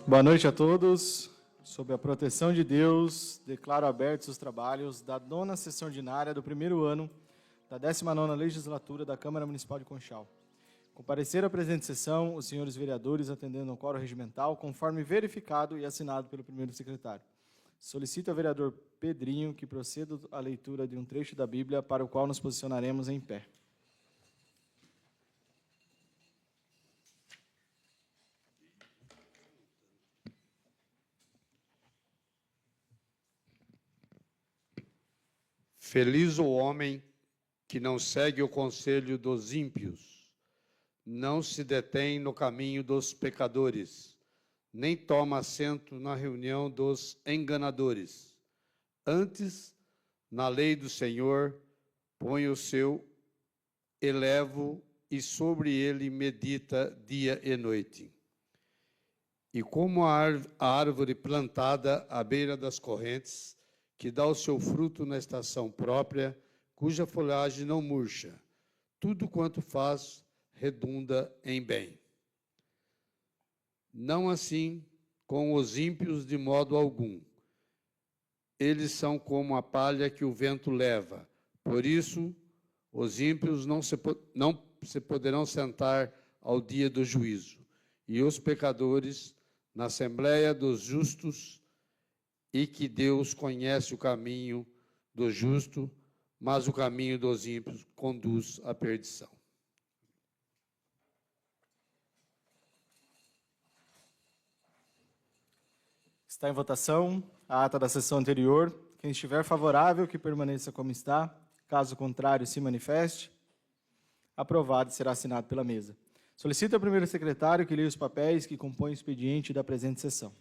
Boa noite a todos. Sob a proteção de Deus, declaro abertos os trabalhos da 9ª sessão ordinária do primeiro ano da 19ª legislatura da Câmara Municipal de Conchal. Compareceram à presente sessão os senhores vereadores atendendo ao quórum regimental, conforme verificado e assinado pelo primeiro secretário. Solicito ao vereador Pedrinho que proceda à leitura de um trecho da Bíblia, para o qual nos posicionaremos em pé. Feliz o homem que não segue o conselho dos ímpios, não se detém no caminho dos pecadores, nem toma assento na reunião dos enganadores. Antes, na lei do Senhor, põe o seu elevo e sobre ele medita dia e noite. E como a árvore plantada à beira das correntes, que dá o seu fruto na estação própria, cuja folhagem não murcha, tudo quanto faz redunda em bem. Não assim com os ímpios de modo algum. Eles são como a palha que o vento leva. Por isso, os ímpios não se poderão sentar ao dia do juízo, e os pecadores na assembleia dos justos, e que Deus conhece o caminho do justo, mas o caminho dos ímpios conduz à perdição. Está em votação a ata da sessão anterior. Quem estiver favorável, que permaneça como está. Caso contrário, se manifeste. Aprovado e será assinado pela mesa. Solicito ao primeiro secretário que leia os papéis que compõem o expediente da presente sessão.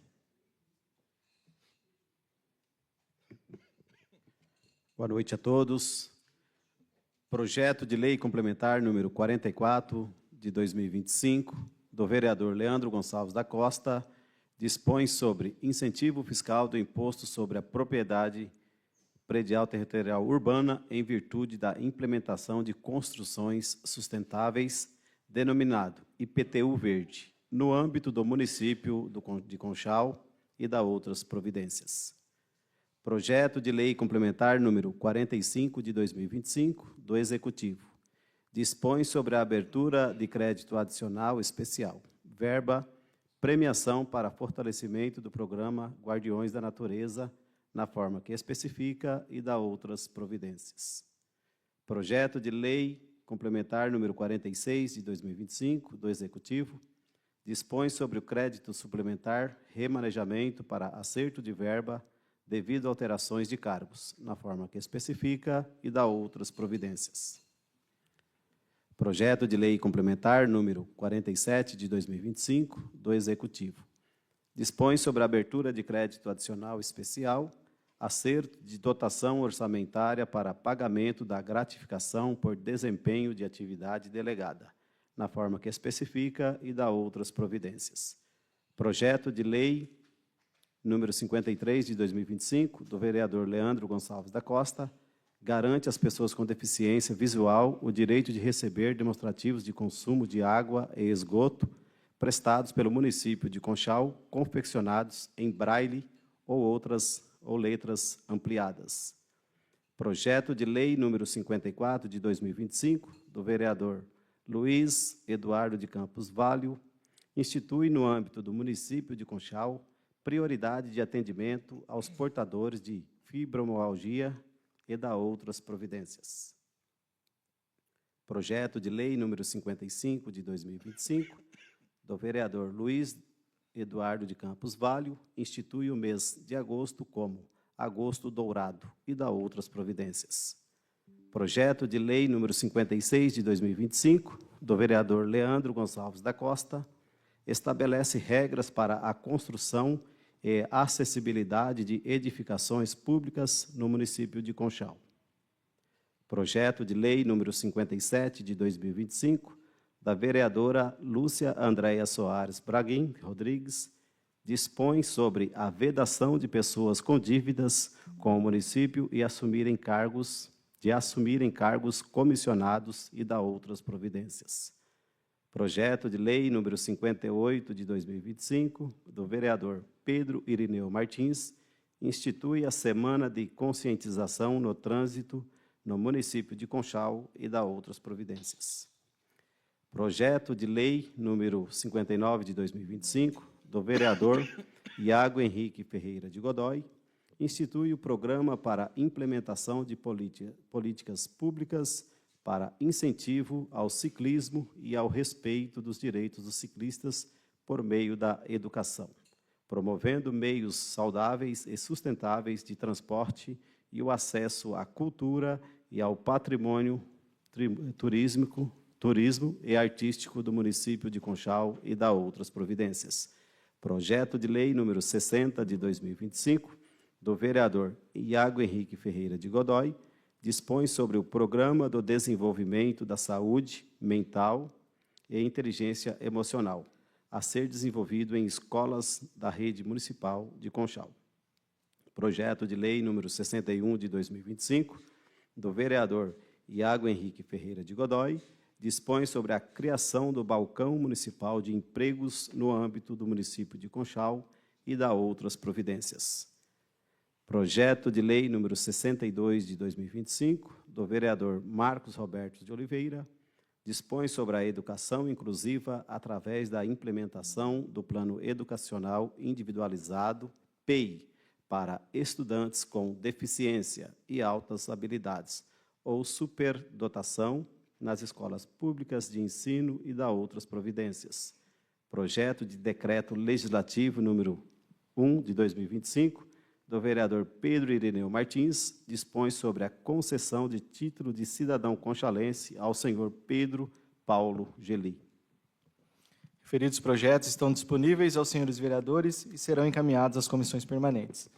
Boa noite a todos. Projeto de lei complementar número 44 de 2025, do vereador Leandro Gonçalves da Costa, dispõe sobre incentivo fiscal do imposto sobre a propriedade predial territorial urbana em virtude da implementação de construções sustentáveis, denominado IPTU Verde, no âmbito do município de Conchal e da outras providências. Projeto de lei complementar número 45 de 2025, do Executivo, dispõe sobre a abertura de crédito adicional especial, verba, premiação para fortalecimento do programa Guardiões da Natureza, na forma que especifica, e da outras providências. Projeto de lei complementar número 46 de 2025, do Executivo, dispõe sobre o crédito suplementar, remanejamento para acerto de verba, devido a alterações de cargos, na forma que especifica, e da outras providências. Projeto de lei complementar número 47 de 2025, do Executivo, dispõe sobre a abertura de crédito adicional especial, acerto de dotação orçamentária para pagamento da gratificação por desempenho de atividade delegada, na forma que especifica, e da outras providências. Projeto de lei número 53 de 2025, do vereador Leandro Gonçalves da Costa, garante às pessoas com deficiência visual o direito de receber demonstrativos de consumo de água e esgoto prestados pelo município de Conchal, confeccionados em braille ou letras ampliadas. Projeto de lei número 54 de 2025, do vereador Luiz Eduardo de Campos Valho, institui no âmbito do município de Conchal prioridade de atendimento aos portadores de fibromialgia e da outras providências. Projeto de lei número 55 de 2025, do vereador Luiz Eduardo de Campos Valho, institui o mês de agosto como Agosto Dourado, e da outras providências. Projeto de lei número 56 de 2025, do vereador Leandro Gonçalves da Costa, estabelece regras para a construção e acessibilidade de edificações públicas no município de Conchal. Projeto de lei número 57 de 2025, da vereadora Lúcia Andréia Soares Braguin Rodrigues, dispõe sobre a vedação de pessoas com dívidas com o município e assumirem cargos comissionados, e da outras providências. Projeto de lei número 58 de 2025, do vereador Pedro Irineu Martins, institui a Semana de Conscientização no Trânsito no município de Conchal e dá outras providências. Projeto de lei número 59 de 2025, do vereador Iago Henrique Ferreira de Godoy, institui o Programa para Implementação de Políticas Públicas para incentivo ao ciclismo e ao respeito dos direitos dos ciclistas por meio da educação, promovendo meios saudáveis e sustentáveis de transporte e o acesso à cultura e ao patrimônio turismo e artístico do município de Conchal e da outras providências. Projeto de lei número 60 de 2025, do vereador Iago Henrique Ferreira de Godoy, dispõe sobre o Programa do Desenvolvimento da Saúde Mental e Inteligência Emocional, a ser desenvolvido em escolas da rede municipal de Conchal. Projeto de lei número 61 de 2025, do vereador Iago Henrique Ferreira de Godoy, dispõe sobre a criação do Balcão Municipal de Empregos no âmbito do município de Conchal e dá outras providências. Projeto de lei número 62 de 2025, do vereador Marcos Roberto de Oliveira, dispõe sobre a educação inclusiva através da implementação do Plano Educacional Individualizado, PEI, para estudantes com deficiência e altas habilidades, ou superdotação, nas escolas públicas de ensino e dá outras providências. Projeto de decreto legislativo número 1 de 2025, do vereador Pedro Irineu Martins, dispõe sobre a concessão de título de cidadão conchalense ao senhor Pedro Paulo Geli. Referidos projetos estão disponíveis aos senhores vereadores e serão encaminhados às comissões permanentes.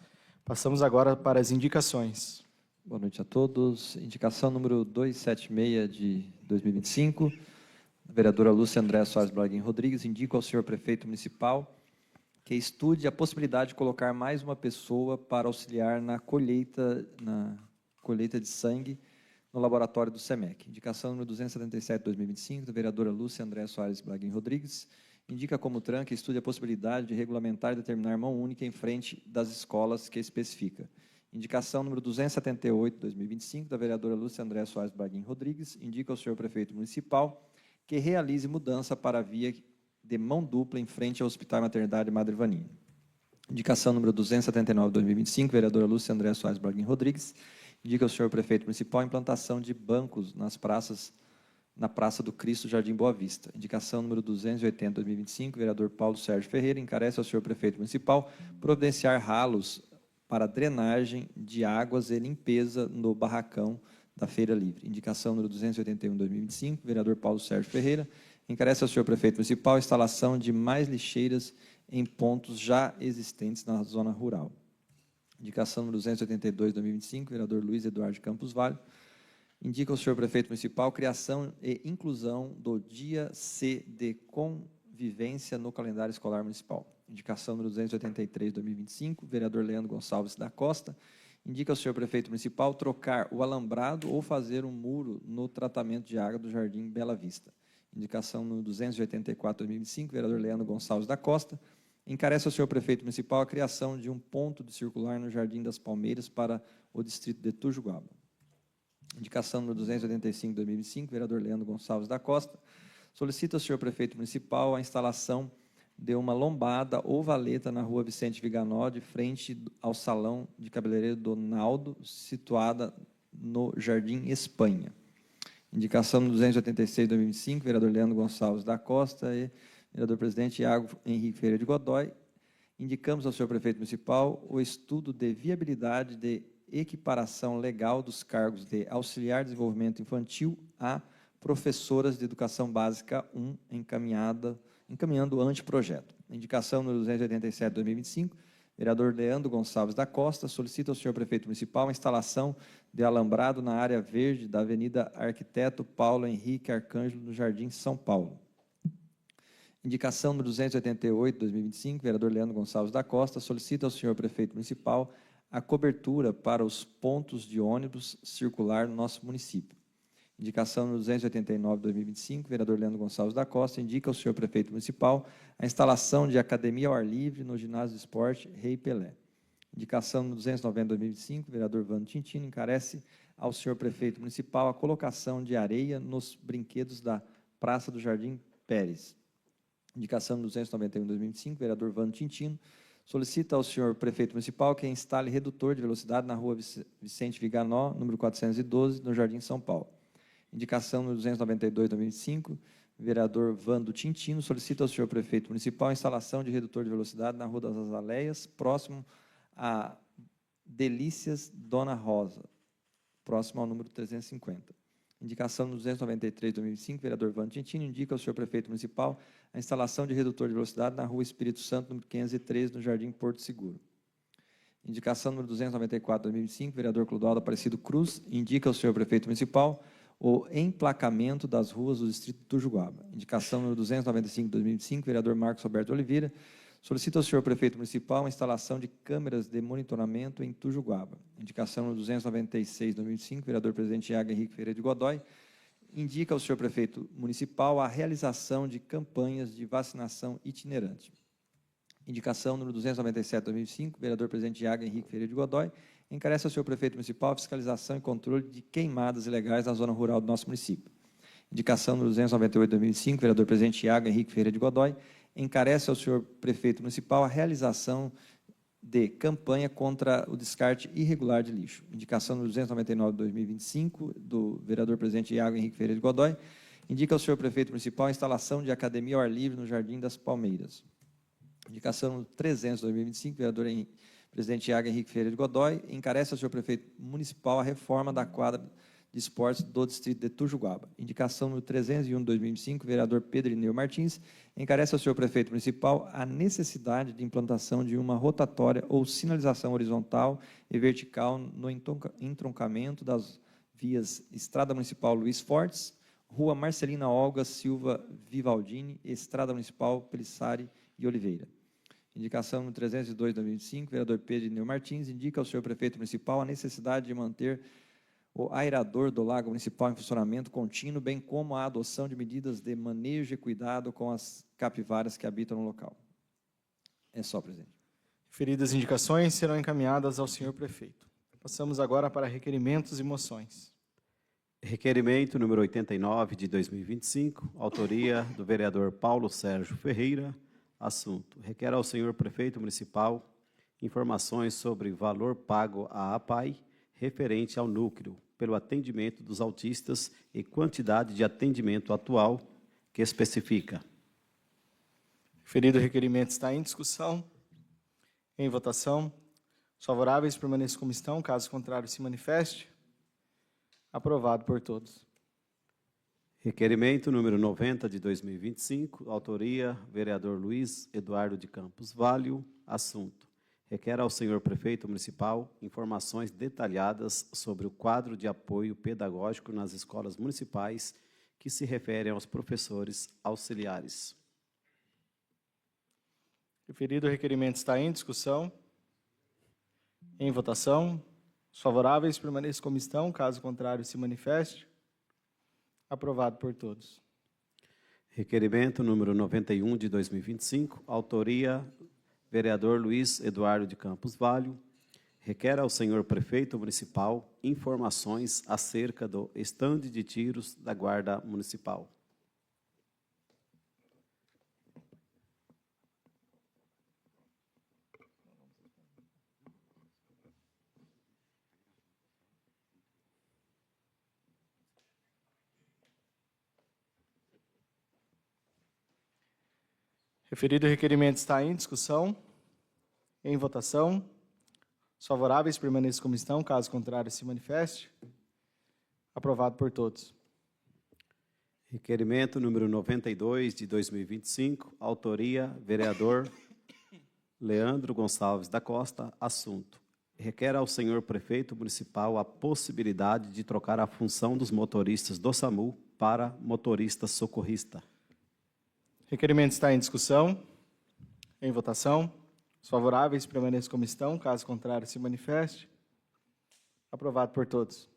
Passamos agora para as indicações. Boa noite a todos. Indicação número 276 de 2025. A vereadora Lúcia Andréa Soares Braguin Rodrigues indica ao senhor prefeito municipal que estude a possibilidade de colocar mais uma pessoa para auxiliar na colheita de sangue no laboratório do SEMEC. Indicação número 277 de 2025, da vereadora Lúcia Andréa Soares Braguin Rodrigues, indica como TRAN que estude a possibilidade de regulamentar e determinar mão única em frente das escolas que especifica. Indicação número 278 de 2025, da vereadora Lúcia Andréa Soares Braguin Rodrigues, indica ao senhor prefeito municipal que realize mudança para a via de mão dupla em frente ao Hospital e Maternidade Madre Vaninha. Indicação número 279 de 2025, vereadora Lúcia Andréa Soares Braguin Rodrigues, indica ao senhor prefeito municipal a implantação de bancos na Praça do Cristo, Jardim Boa Vista. Indicação número 280 de 2025, vereador Paulo Sérgio Ferreira, encarece ao senhor prefeito municipal providenciar ralos para drenagem de águas e limpeza no barracão da Feira Livre. Indicação número 281 de 2025, vereador Paulo Sérgio Ferreira, encarece ao senhor prefeito municipal a instalação de mais lixeiras em pontos já existentes na zona rural. Indicação número 282 de 2025, vereador Luiz Eduardo Campos Vale, indica ao senhor prefeito municipal criação e inclusão do Dia C de Convivência no calendário escolar municipal. Indicação número 283 de 2025, vereador Leandro Gonçalves da Costa, indica ao senhor prefeito municipal trocar o alambrado ou fazer um muro no tratamento de água do Jardim Bela Vista. Indicação número 284 de 2025, vereador Leandro Gonçalves da Costa, encarece ao senhor prefeito municipal a criação de um ponto de circular no Jardim das Palmeiras para o distrito de Tujuguaba. Indicação número 285 de 2025, vereador Leandro Gonçalves da Costa, solicita ao senhor prefeito municipal a instalação de uma lombada ou valeta na rua Vicente Viganó, de frente ao salão de cabeleireiro do Naldo, situada no Jardim Espanha. Indicação 286 de 2025, vereador Leandro Gonçalves da Costa e vereador presidente Iago Henrique Ferreira de Godoy. Indicamos ao senhor prefeito municipal o estudo de viabilidade de equiparação legal dos cargos de auxiliar de desenvolvimento infantil a professoras de educação básica 1, encaminhando o anteprojeto. Indicação número 287 de 2025, vereador Leandro Gonçalves da Costa solicita ao senhor prefeito municipal a instalação de alambrado na área verde da Avenida Arquiteto Paulo Henrique Arcângelo, no Jardim São Paulo. Indicação número 288 de 2025, vereador Leandro Gonçalves da Costa solicita ao senhor prefeito municipal a cobertura para os pontos de ônibus circular no nosso município. Indicação número 289, 2025, vereador Leandro Gonçalves da Costa, indica ao senhor prefeito municipal a instalação de academia ao ar livre no ginásio de esporte Rei Pelé. Indicação número 290, 2025, vereador Vando Tintino, encarece ao senhor prefeito municipal a colocação de areia nos brinquedos da Praça do Jardim Pérez. Indicação número 291, 2025, vereador Vando Tintino, solicita ao senhor prefeito municipal que instale redutor de velocidade na rua Vicente Viganó, número 412, no Jardim São Paulo. Indicação número 292, 2005, vereador Vando Tintino, solicita ao senhor prefeito municipal a instalação de redutor de velocidade na Rua das Azaleias, próximo a Delícias Dona Rosa, próximo ao número 350. Indicação número 293, 2005, vereador Vando Tintino, indica ao senhor prefeito municipal a instalação de redutor de velocidade na Rua Espírito Santo, número 513, no Jardim Porto Seguro. Indicação número 294, 2005, vereador Clodoaldo Aparecido Cruz, indica ao senhor prefeito municipal o emplacamento das ruas do distrito de Tujuguaba. Indicação número 295, 2025, vereador Marcos Roberto Oliveira, solicita ao senhor prefeito municipal a instalação de câmeras de monitoramento em Tujuguaba. Indicação número 296, 2025, vereador presidente Iago Henrique Ferreira de Godoy, indica ao senhor prefeito municipal a realização de campanhas de vacinação itinerante. Indicação número 297, 2005, vereador presidente Iago Henrique Ferreira de Godoy, encarece ao senhor prefeito municipal a fiscalização e controle de queimadas ilegais na zona rural do nosso município. Indicação número 298, 2005, vereador presidente Iago Henrique Ferreira de Godoy, encarece ao senhor prefeito municipal a realização de campanha contra o descarte irregular de lixo. Indicação número 299, 2025, do vereador presidente Iago Henrique Ferreira de Godoy, indica ao senhor prefeito municipal a instalação de academia ao ar livre no Jardim das Palmeiras. Indicação número 300, 2025, vereador presidente Iago Henrique Ferreira de Godoy, encarece ao senhor prefeito municipal a reforma da quadra de esportes do distrito de Tujuguaba. Indicação número 301, 2025, vereador Pedro Ineu Martins, encarece ao senhor prefeito municipal a necessidade de implantação de uma rotatória ou sinalização horizontal e vertical no entroncamento das vias Estrada Municipal Luiz Fortes, Rua Marcelina Olga Silva Vivaldini, Estrada Municipal Pelissari e Oliveira. Indicação no 302, 2025, vereador Pedro Ineu Martins, indica ao senhor prefeito municipal a necessidade de manter o aerador do Lago Municipal em funcionamento contínuo, bem como a adoção de medidas de manejo e cuidado com as capivaras que habitam no local. É só, presidente. Referidas indicações serão encaminhadas ao senhor prefeito. Passamos agora para requerimentos e moções. Requerimento número 89, de 2025, autoria do vereador Paulo Sérgio Ferreira. Assunto: requer ao senhor prefeito municipal informações sobre valor pago à APAI referente ao núcleo pelo atendimento dos autistas e quantidade de atendimento atual que especifica. Referido requerimento está em discussão. Em votação. Os favoráveis permaneçam como estão, caso contrário se manifeste. Aprovado por todos. Requerimento número 90, de 2025, autoria, vereador Luiz Eduardo de Campos Valho. Assunto: requer ao senhor prefeito municipal informações detalhadas sobre o quadro de apoio pedagógico nas escolas municipais que se referem aos professores auxiliares. Referido requerimento está em discussão. Em votação. Os favoráveis permaneçam como estão, caso contrário se manifeste. Aprovado por todos. Requerimento número 91, de 2025, autoria, vereador Luiz Eduardo de Campos Valho, requer ao senhor prefeito municipal informações acerca do estande de tiros da Guarda Municipal. Referido requerimento está em discussão. Em votação. Os favoráveis permaneçam como estão, caso contrário se manifeste. Aprovado por todos. Requerimento número 92, de 2025, autoria, vereador Leandro Gonçalves da Costa. Assunto: requer ao senhor prefeito municipal a possibilidade de trocar a função dos motoristas do SAMU para motorista socorrista. Requerimento está em discussão. Em votação. Os favoráveis permaneçam como estão, caso contrário se manifeste. Aprovado por todos.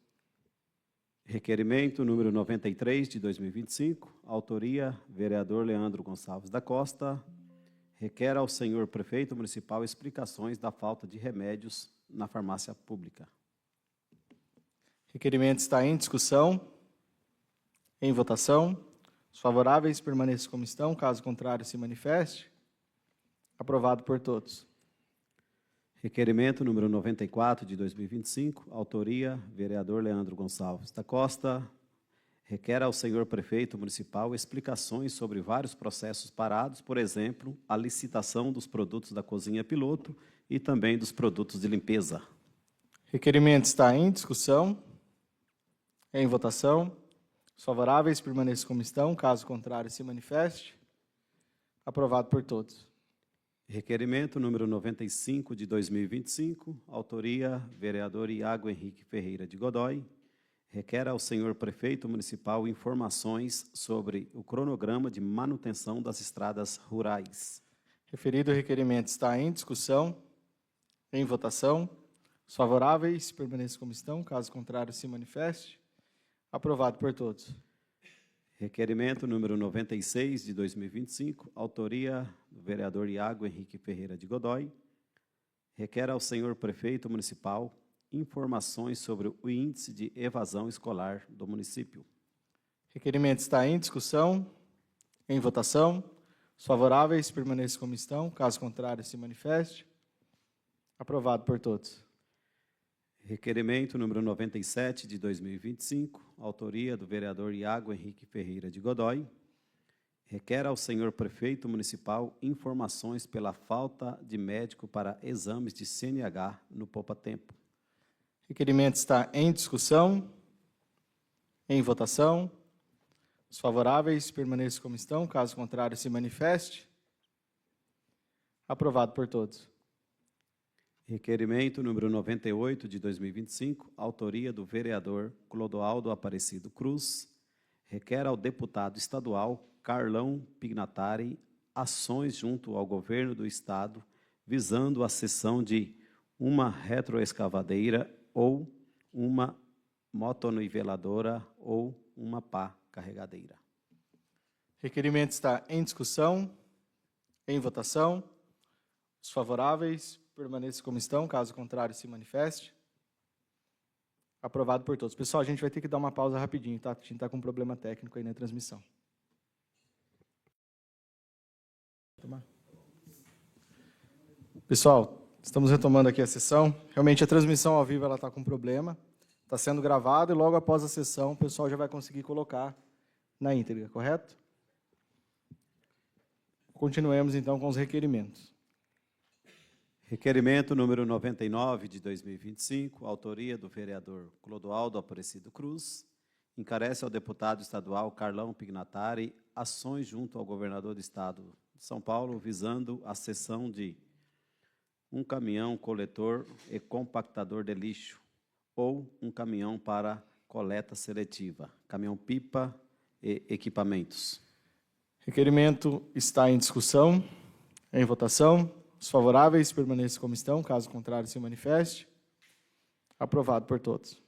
Requerimento número 93, de 2025, autoria, vereador Leandro Gonçalves da Costa, requer ao senhor prefeito municipal explicações da falta de remédios na farmácia pública. Requerimento está em discussão. Em votação. Os favoráveis permaneçam como estão, caso contrário se manifeste. Aprovado por todos. Requerimento número 94, de 2025, autoria, vereador Leandro Gonçalves da Costa, requer ao senhor prefeito municipal explicações sobre vários processos parados, por exemplo, a licitação dos produtos da cozinha piloto e também dos produtos de limpeza. Requerimento está em discussão. Em votação. Os favoráveis permaneçam como estão, caso contrário se manifeste. Aprovado por todos. Requerimento número 95, de 2025, autoria, vereador Iago Henrique Ferreira de Godoy, requer ao senhor prefeito municipal informações sobre o cronograma de manutenção das estradas rurais. Referido requerimento está em discussão. Em votação. Os favoráveis permaneçam como estão, caso contrário se manifeste. Aprovado por todos. Requerimento número 96, de 2025, autoria do vereador Iago Henrique Ferreira de Godoy, requer ao senhor prefeito municipal informações sobre o índice de evasão escolar do município. Requerimento está em discussão. Em votação. Os favoráveis permaneçam como estão, caso contrário se manifeste. Aprovado por todos. Requerimento número 97, de 2025, autoria do vereador Iago Henrique Ferreira de Godoy, requer ao senhor prefeito municipal informações pela falta de médico para exames de CNH no poupa-tempo. Requerimento está em discussão. Em votação. Os favoráveis permaneçam como estão, caso contrário se manifeste. Aprovado por todos. Requerimento número 98, de 2025, autoria do vereador Clodoaldo Aparecido Cruz, requer ao deputado estadual Carlão Pignatari ações junto ao governo do estado visando a cessão de uma retroescavadeira ou uma motoniveladora ou uma pá carregadeira. Requerimento está em discussão. Em votação. Os favoráveis permaneçam como estão, caso contrário se manifeste. Aprovado por todos. Pessoal, a gente vai ter que dar uma pausa rapidinho, tá? A gente está com um problema técnico aí na transmissão. Pessoal, estamos retomando aqui a sessão. Realmente a transmissão ao vivo está com problema. Está sendo gravado e logo após a sessão o pessoal já vai conseguir colocar na íntegra, correto? Continuemos então com os requerimentos. Requerimento número 99, de 2025, autoria do vereador Clodoaldo Aparecido Cruz, encarece ao deputado estadual Carlão Pignatari ações junto ao governador do estado de São Paulo, visando a cessão de um caminhão coletor e compactador de lixo, ou um caminhão para coleta seletiva, caminhão-pipa e equipamentos. Requerimento está em discussão. Em votação. Os favoráveis permaneçam como estão, caso contrário se manifeste. Aprovado por todos.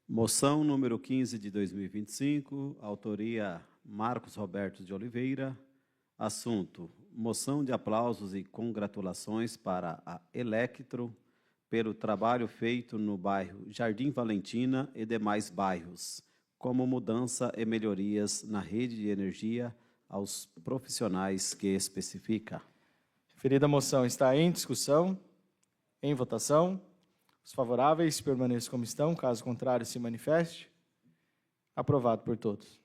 Moção número 15 de 2025, autoria Marcos Roberto de Oliveira. Assunto: moção de aplausos e congratulações para a Electro pelo trabalho feito no bairro Jardim Valentina e demais bairros, como mudança e melhorias na rede de energia aos profissionais que especifica. Referida moção está em discussão. Em votação. Os favoráveis permaneçam como estão, caso contrário se manifeste. Aprovado por todos.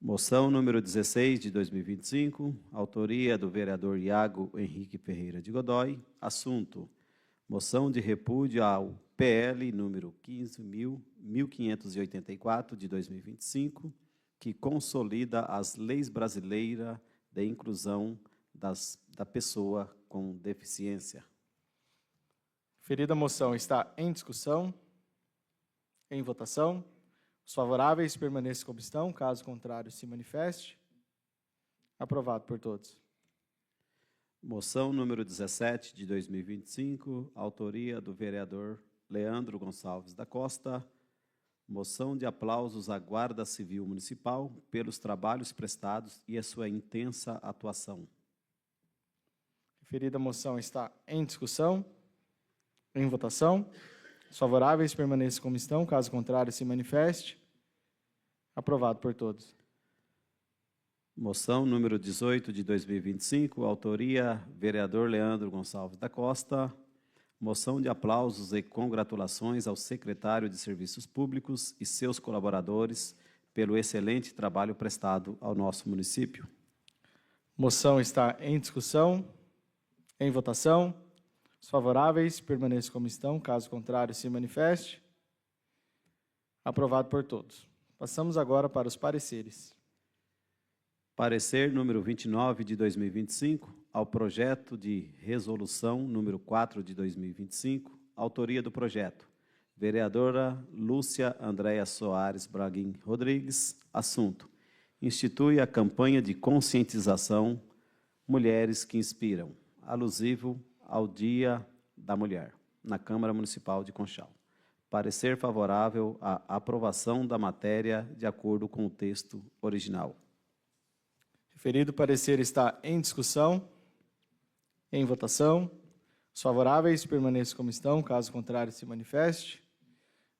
Moção número 16 de 2025, autoria do vereador Iago Henrique Ferreira de Godoy. Assunto: moção de repúdio ao PL número 15.584 de 2025, que consolida as leis brasileiras de inclusão da pessoa com deficiência. Referida moção está em discussão. Em votação. Os favoráveis permaneçam como estão, caso contrário se manifeste. Aprovado por todos. Moção número 17 de 2025, autoria do vereador Leandro Gonçalves da Costa, Moção de aplausos à Guarda Civil Municipal pelos trabalhos prestados e a sua intensa atuação. Referida moção está em discussão. Em votação. Os favoráveis permaneçam como estão, caso contrário se manifeste. Aprovado por todos. Moção número 18 de 2025, autoria vereador Leandro Gonçalves da Costa. Moção de aplausos e congratulações ao secretário de Serviços Públicos e seus colaboradores pelo excelente trabalho prestado ao nosso município. Moção está em discussão. Em votação. Os favoráveis permaneçam como estão, caso contrário se manifeste. Aprovado por todos. Passamos agora para os pareceres. Parecer número 29 de 2025, ao projeto de resolução número 4 de 2025, autoria do projeto, vereadora Lúcia Andréia Soares Braguin Rodrigues, assunto, institui a campanha de conscientização Mulheres que Inspiram, alusivo ao Dia da Mulher, na Câmara Municipal de Conchal. Parecer favorável à aprovação da matéria de acordo com o texto original. Referido parecer está em discussão. Em votação. Os favoráveis permaneçam como estão, caso contrário se manifeste.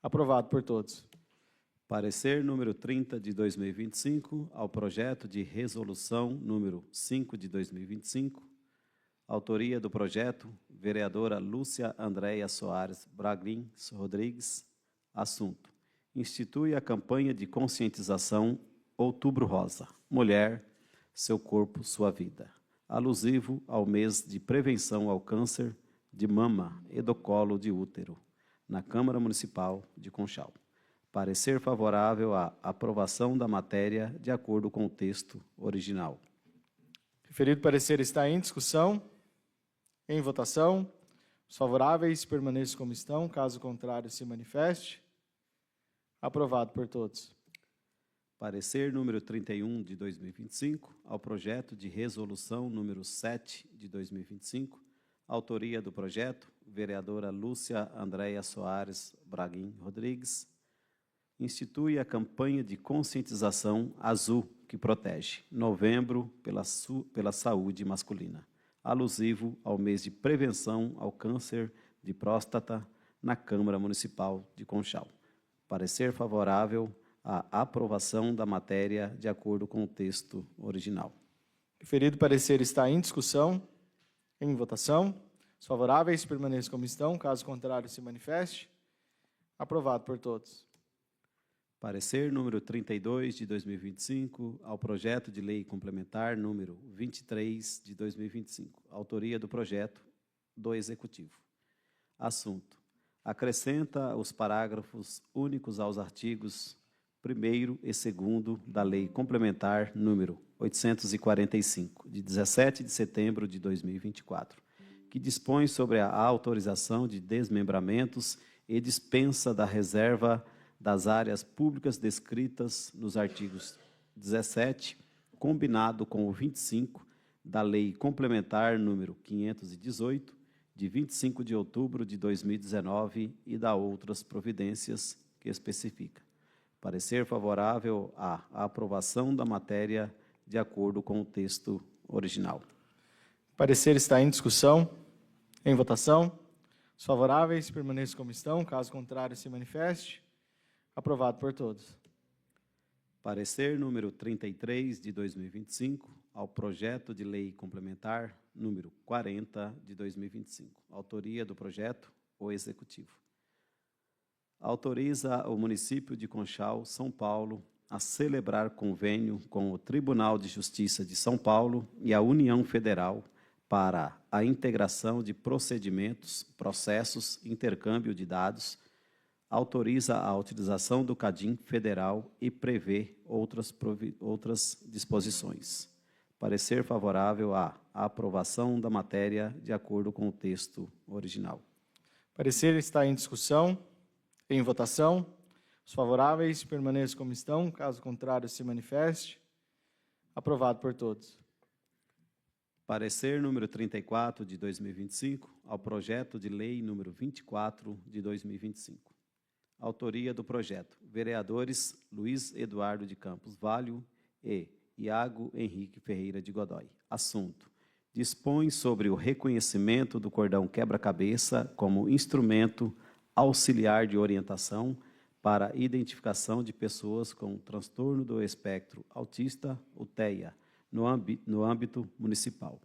Aprovado por todos. Parecer número 30 de 2025 ao projeto de resolução número 5 de 2025. Autoria do projeto, vereadora Lúcia Andréia Soares Braguin Rodrigues. Assunto, institui a campanha de conscientização Outubro Rosa, Mulher, Seu Corpo, Sua Vida, alusivo ao mês de prevenção ao câncer de mama e do colo de útero, na Câmara Municipal de Conchal. Parecer favorável à aprovação da matéria de acordo com o texto original. Referido parecer está em discussão. Em votação. Os favoráveis permaneçam como estão, caso contrário se manifeste. Aprovado por todos. Parecer número 31 de 2025 ao projeto de resolução número 7 de 2025, autoria do projeto, vereadora Lúcia Andréia Soares Braguin Rodrigues, institui a campanha de conscientização Azul que Protege, novembro pela saúde masculina, alusivo ao mês de prevenção ao câncer de próstata na Câmara Municipal de Conchal. Parecer favorável à aprovação da matéria de acordo com o texto original. Referido parecer está em discussão. Em votação. Os favoráveis permaneçam como estão, caso contrário se manifeste. Aprovado por todos. Parecer número 32 de 2025 ao projeto de lei complementar número 23 de 2025. Autoria do projeto do Executivo. Assunto, acrescenta os parágrafos únicos aos artigos 1º e 2º da Lei Complementar número 845, de 17 de setembro de 2024, que dispõe sobre a autorização de desmembramentos e dispensa da reserva das áreas públicas descritas nos artigos 17, combinado com o 25 da Lei Complementar número 518, de 25 de outubro de 2019 e da outras providências que especifica. Parecer favorável à aprovação da matéria de acordo com o texto original. Parecer está em discussão. Em votação. Os favoráveis permaneçam como estão, caso contrário se manifeste. Aprovado por todos. Parecer número 33 de 2025 ao projeto de lei complementar número 40 de 2025. Autoria do projeto, o Executivo. Autoriza o município de Conchal, São Paulo, a celebrar convênio com o Tribunal de Justiça de São Paulo e a União Federal para a integração de procedimentos, processos, intercâmbio de dados, autoriza a utilização do CADIM federal e prevê outras disposições. Parecer favorável à aprovação da matéria de acordo com o texto original. Parecer está em discussão. Em votação. Os favoráveis permaneçam como estão, caso contrário se manifeste. Aprovado por todos. Parecer número 34 de 2025 ao projeto de lei número 24 de 2025. Autoria do projeto: vereadores Luiz Eduardo de Campos Valho e Iago Henrique Ferreira de Godoy. Assunto: dispõe sobre o reconhecimento do cordão quebra-cabeça como instrumento auxiliar de orientação para a identificação de pessoas com transtorno do espectro autista, o TEA, no âmbito municipal.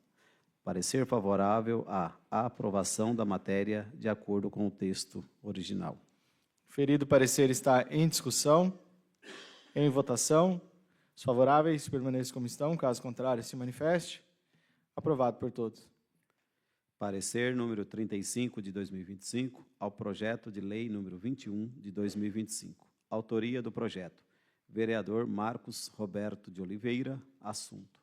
Parecer favorável à aprovação da matéria de acordo com o texto original. Referido parecer está em discussão, em votação. Os favoráveis permaneçam como estão, caso contrário, se manifeste. Aprovado por todos. Parecer número 35 de 2025 ao projeto de lei número 21 de 2025. Autoria do projeto: vereador Marcos Roberto de Oliveira. Assunto: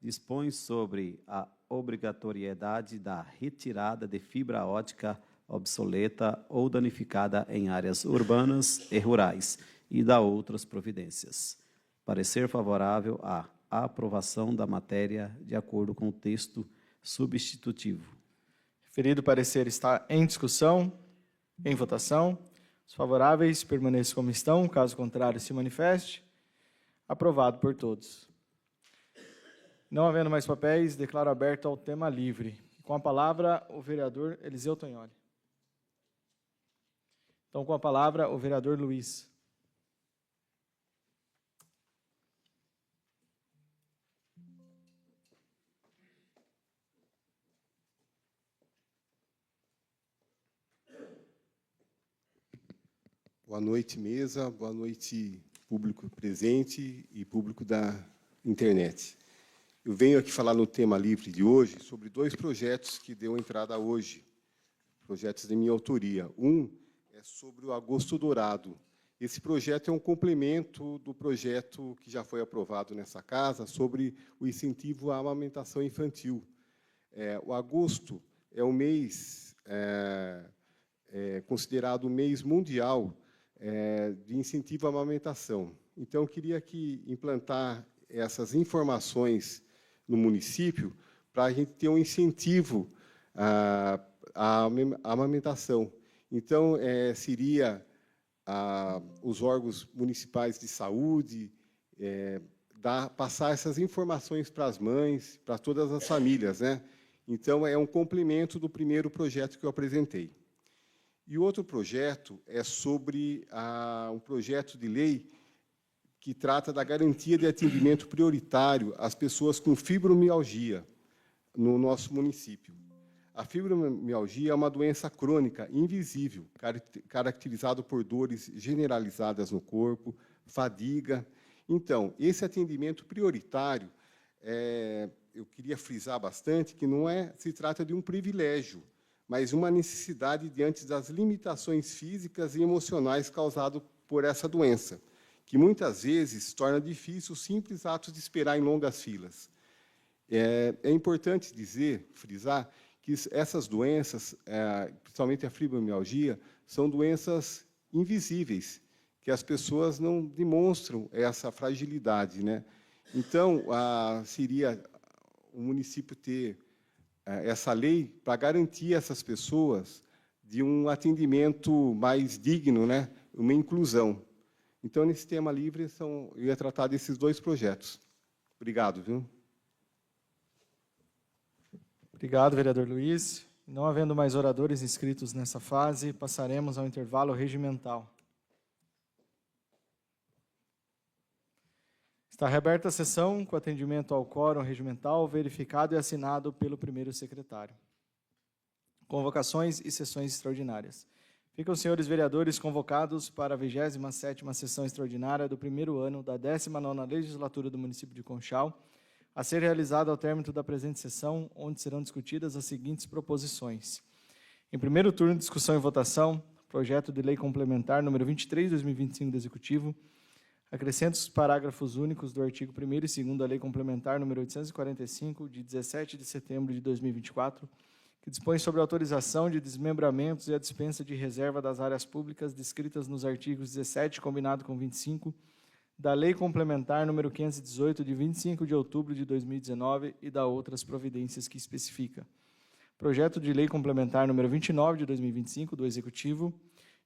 dispõe sobre a obrigatoriedade da retirada de fibra ótica obsoleta ou danificada em áreas urbanas e rurais e da outras providências. Parecer favorável à aprovação da matéria de acordo com o texto substitutivo. Referido parecer está em discussão, em votação. Os favoráveis permaneçam como estão, caso contrário, se manifeste. Aprovado por todos. Não havendo mais papéis, declaro aberto ao tema livre. Com a palavra, o vereador Eliseu Tonholi. Então, com a palavra, o vereador Luiz. Boa noite, mesa. Boa noite, público presente e público da internet. Eu venho aqui falar no tema livre de hoje sobre dois projetos que deu entrada hoje, projetos de minha autoria. Um é sobre o Agosto Dourado. Esse projeto é um complemento do projeto que já foi aprovado nessa casa sobre o incentivo à amamentação infantil. O agosto é o mês considerado o mês mundial de incentivo à amamentação. Então, eu queria aqui implantar essas informações no município para a gente ter um incentivo à amamentação. Então, seria os órgãos municipais de saúde passar essas informações para as mães, para todas as famílias, né? Então, é um complemento do primeiro projeto que eu apresentei. E outro projeto é sobre um projeto de lei que trata da garantia de atendimento prioritário às pessoas com fibromialgia no nosso município. A fibromialgia é uma doença crônica invisível, caracterizada por dores generalizadas no corpo, fadiga. Então, esse atendimento prioritário, eu queria frisar bastante que não se trata de um privilégio, mas uma necessidade diante das limitações físicas e emocionais causadas por essa doença, que muitas vezes torna difícil o simples ato de esperar em longas filas. É importante frisar, que essas doenças, principalmente a fibromialgia, são doenças invisíveis, que as pessoas não demonstram essa fragilidade, né? Então, seria o município ter essa lei para garantir a essas pessoas de um atendimento mais digno, né? Uma inclusão. Então, nesse tema livre, eu ia tratar desses dois projetos. Obrigado, viu? Obrigado, vereador Luiz. Não havendo mais oradores inscritos nessa fase, passaremos ao intervalo regimental. Está reaberta a sessão com atendimento ao quórum regimental, verificado e assinado pelo primeiro secretário. Convocações e sessões extraordinárias. Ficam os senhores vereadores convocados para a 27ª sessão extraordinária do primeiro ano da 19ª legislatura do município de Conchal, a ser realizada ao término da presente sessão, onde serão discutidas as seguintes proposições. Em primeiro turno, discussão e votação, projeto de lei complementar número 23, 2025 do Executivo, acrescenta os parágrafos únicos do artigo 1º e 2º da lei complementar número 845, de 17 de setembro de 2024, que dispõe sobre a autorização de desmembramentos e a dispensa de reserva das áreas públicas descritas nos artigos 17, combinado com 25, da Lei Complementar número 518, de 25 de outubro de 2019 e da outras providências que especifica. Projeto de Lei Complementar número 29, de 2025, do Executivo,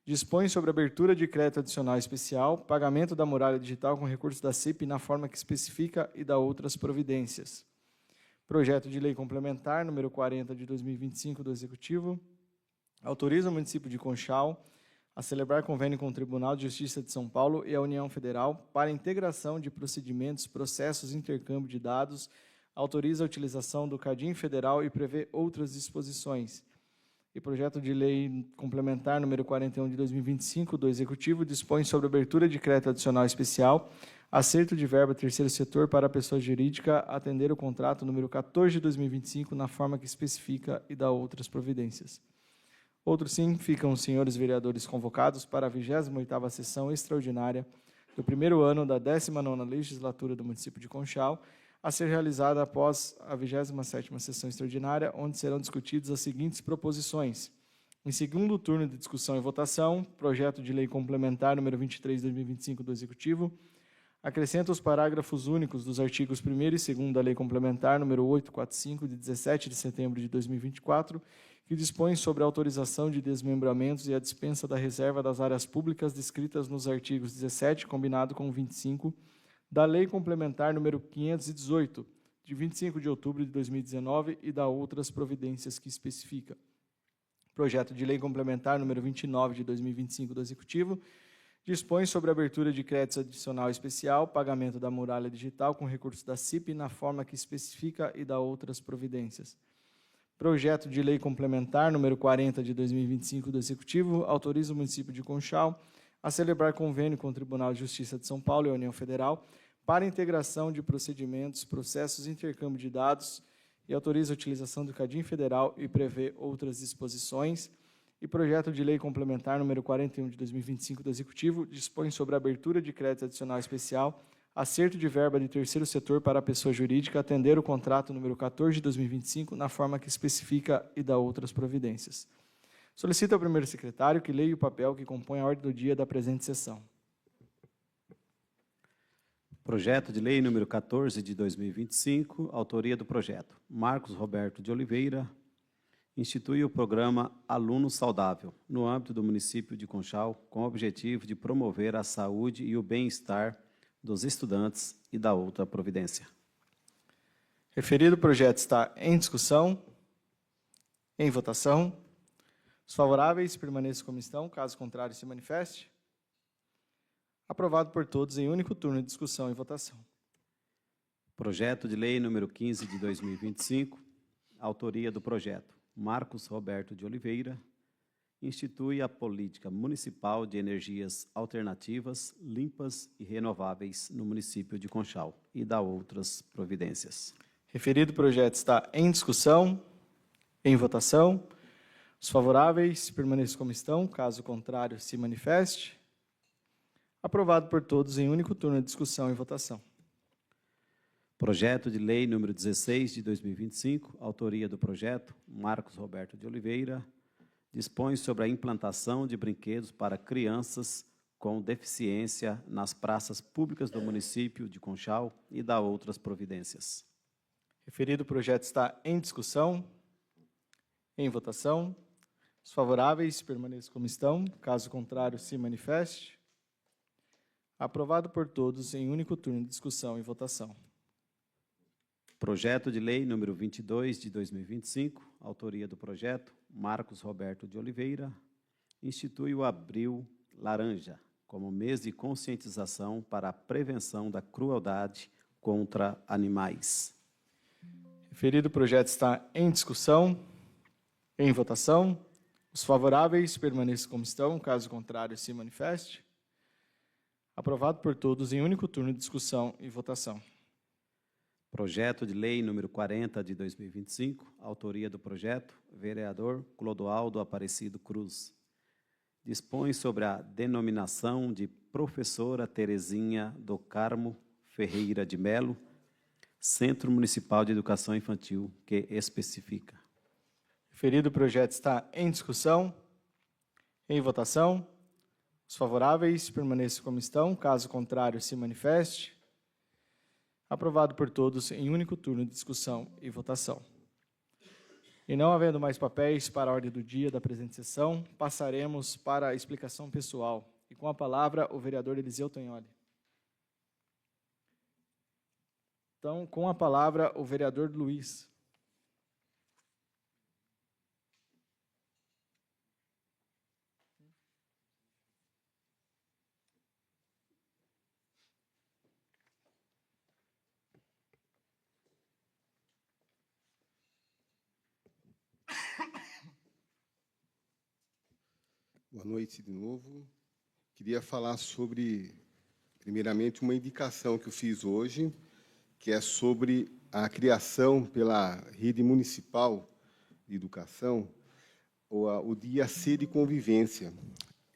dispõe sobre a abertura de crédito adicional especial, pagamento da muralha digital com recursos da CIP na forma que especifica e dá outras providências. Projeto de lei complementar, número 40 de 2025 do Executivo, autoriza o município de Conchal a celebrar convênio com o Tribunal de Justiça de São Paulo e a União Federal para integração de procedimentos, processos e intercâmbio de dados, autoriza a utilização do CADIM Federal e prevê outras disposições. E projeto de lei complementar número 41 de 2025 do Executivo dispõe sobre a abertura de crédito adicional especial, acerto de verba terceiro setor para a pessoa jurídica atender o contrato número 14 de 2025 na forma que especifica e dá outras providências. Outro sim, ficam os senhores vereadores convocados para a 28ª sessão extraordinária do primeiro ano da 19ª legislatura do município de Conchal, a ser realizada após a 27ª sessão extraordinária, onde serão discutidas as seguintes proposições. Em segundo turno de discussão e votação, projeto de lei complementar número 23 de 2025 do Executivo, acrescenta os parágrafos únicos dos artigos 1º e 2º da lei complementar número 845 de 17 de setembro de 2024, que dispõe sobre a autorização de desmembramentos e a dispensa da reserva das áreas públicas descritas nos artigos 17, combinado com 25, da Lei Complementar número 518, de 25 de outubro de 2019, e da outras providências que especifica. Projeto de Lei Complementar número 29 de 2025 do Executivo, dispõe sobre a abertura de crédito adicional especial, pagamento da muralha digital com recursos da CIP na forma que especifica e dá outras providências. Projeto de Lei Complementar número 40 de 2025 do Executivo autoriza o município de Conchal a celebrar convênio com o Tribunal de Justiça de São Paulo e a União Federal para integração de procedimentos, processos e intercâmbio de dados e autoriza a utilização do CADIM Federal e prevê outras disposições. E projeto de lei complementar número 41 de 2025 do Executivo dispõe sobre a abertura de crédito adicional especial, acerto de verba de terceiro setor para a pessoa jurídica atender o contrato número 14 de 2025 na forma que especifica e dá outras providências. Solicito ao primeiro secretário que leia o papel que compõe a ordem do dia da presente sessão. Projeto de lei número 14 de 2025, autoria do projeto. Marcos Roberto de Oliveira, institui o programa Aluno Saudável, no âmbito do município de Conchal, com o objetivo de promover a saúde e o bem-estar dos estudantes e da outra providência. Referido projeto está em discussão, em votação. Os favoráveis permaneçam como estão, caso contrário se manifeste. Aprovado por todos em único turno de discussão e votação. Projeto de lei número 15 de 2025, autoria do projeto. Marcos Roberto de Oliveira, institui a política municipal de energias alternativas, limpas e renováveis no município de Conchal e dá outras providências. Referido projeto está em discussão, em votação. Os favoráveis permaneçam como estão, caso contrário se manifeste. Aprovado por todos em único turno de discussão e votação. Projeto de lei número 16 de 2025, autoria do projeto, Marcos Roberto de Oliveira, dispõe sobre a implantação de brinquedos para crianças com deficiência nas praças públicas do município de Conchal e dá outras providências. Referido projeto está em discussão, em votação. Os favoráveis permaneçam como estão, caso contrário se manifeste. Aprovado por todos em único turno de discussão e votação. Projeto de lei número 22 de 2025, autoria do projeto, Marcos Roberto de Oliveira, institui o Abril Laranja como mês de conscientização para a prevenção da crueldade contra animais. Referido projeto está em discussão, em votação. Os favoráveis permaneçam como estão, caso contrário se manifeste. Aprovado por todos em único turno de discussão e votação. Projeto de lei número 40 de 2025, autoria do projeto, vereador Clodoaldo Aparecido Cruz. Dispõe sobre a denominação de Professora Terezinha do Carmo Ferreira de Melo, Centro Municipal de Educação Infantil, que especifica. Referido projeto está em discussão, em votação. Os favoráveis permaneçam como estão, caso contrário se manifeste. Aprovado por todos em único turno de discussão e votação. E não havendo mais papéis para a ordem do dia da presente sessão, passaremos para a explicação pessoal. E com a palavra, o vereador Eliseu Tonholi. Então, com a palavra, o vereador Luiz. Boa noite de novo. Queria falar sobre, primeiramente, uma indicação que eu fiz hoje, que é sobre a criação pela Rede Municipal de Educação, o Dia C de Convivência.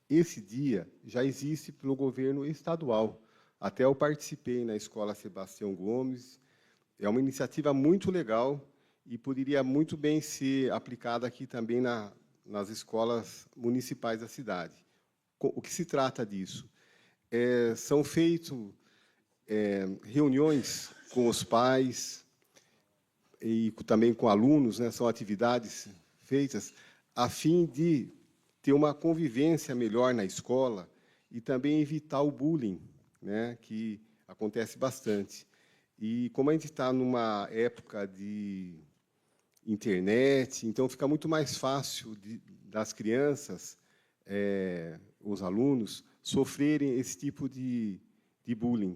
Esse dia já existe pelo governo estadual. Até eu participei na Escola Sebastião Gomes. É uma iniciativa muito legal e poderia muito bem ser aplicada aqui também nas escolas municipais da cidade. O que se trata disso? São feitas reuniões com os pais e também com alunos, né? São atividades feitas a fim de ter uma convivência melhor na escola e também evitar o bullying, né? Que acontece bastante. E como a gente está numa época de internet, então fica muito mais fácil das crianças, os alunos, sofrerem esse tipo de bullying.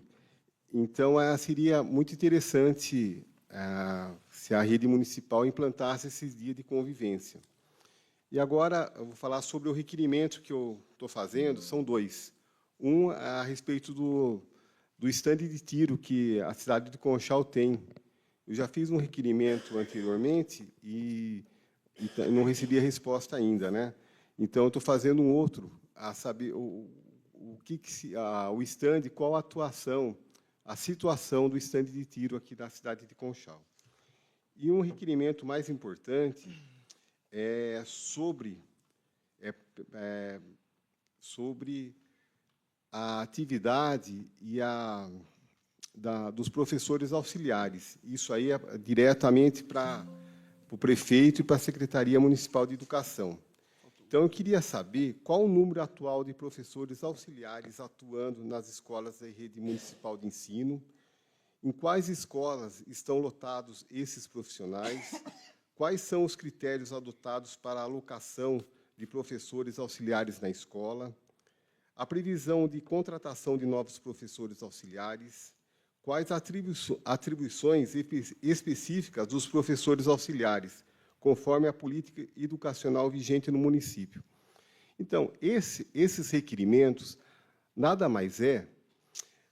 Então, seria muito interessante se a rede municipal implantasse esses dias de convivência. E agora, eu vou falar sobre o requerimento que eu estou fazendo, são dois. Um a respeito do estande de tiro que a cidade de Conchal tem. Eu já fiz um requerimento anteriormente e não recebi a resposta ainda, né? Então, eu estou fazendo um outro, a saber o estande, qual a atuação, a situação do estande de tiro aqui na cidade de Conchal. E um requerimento mais importante é sobre a atividade e dos professores auxiliares. Isso aí é diretamente para o prefeito e para a Secretaria Municipal de Educação. Então, eu queria saber qual o número atual de professores auxiliares atuando nas escolas da rede municipal de ensino, em quais escolas estão lotados esses profissionais, quais são os critérios adotados para a alocação de professores auxiliares na escola, a previsão de contratação de novos professores auxiliares, quais atribuições específicas dos professores auxiliares, conforme a política educacional vigente no município. Então, esses requerimentos nada mais é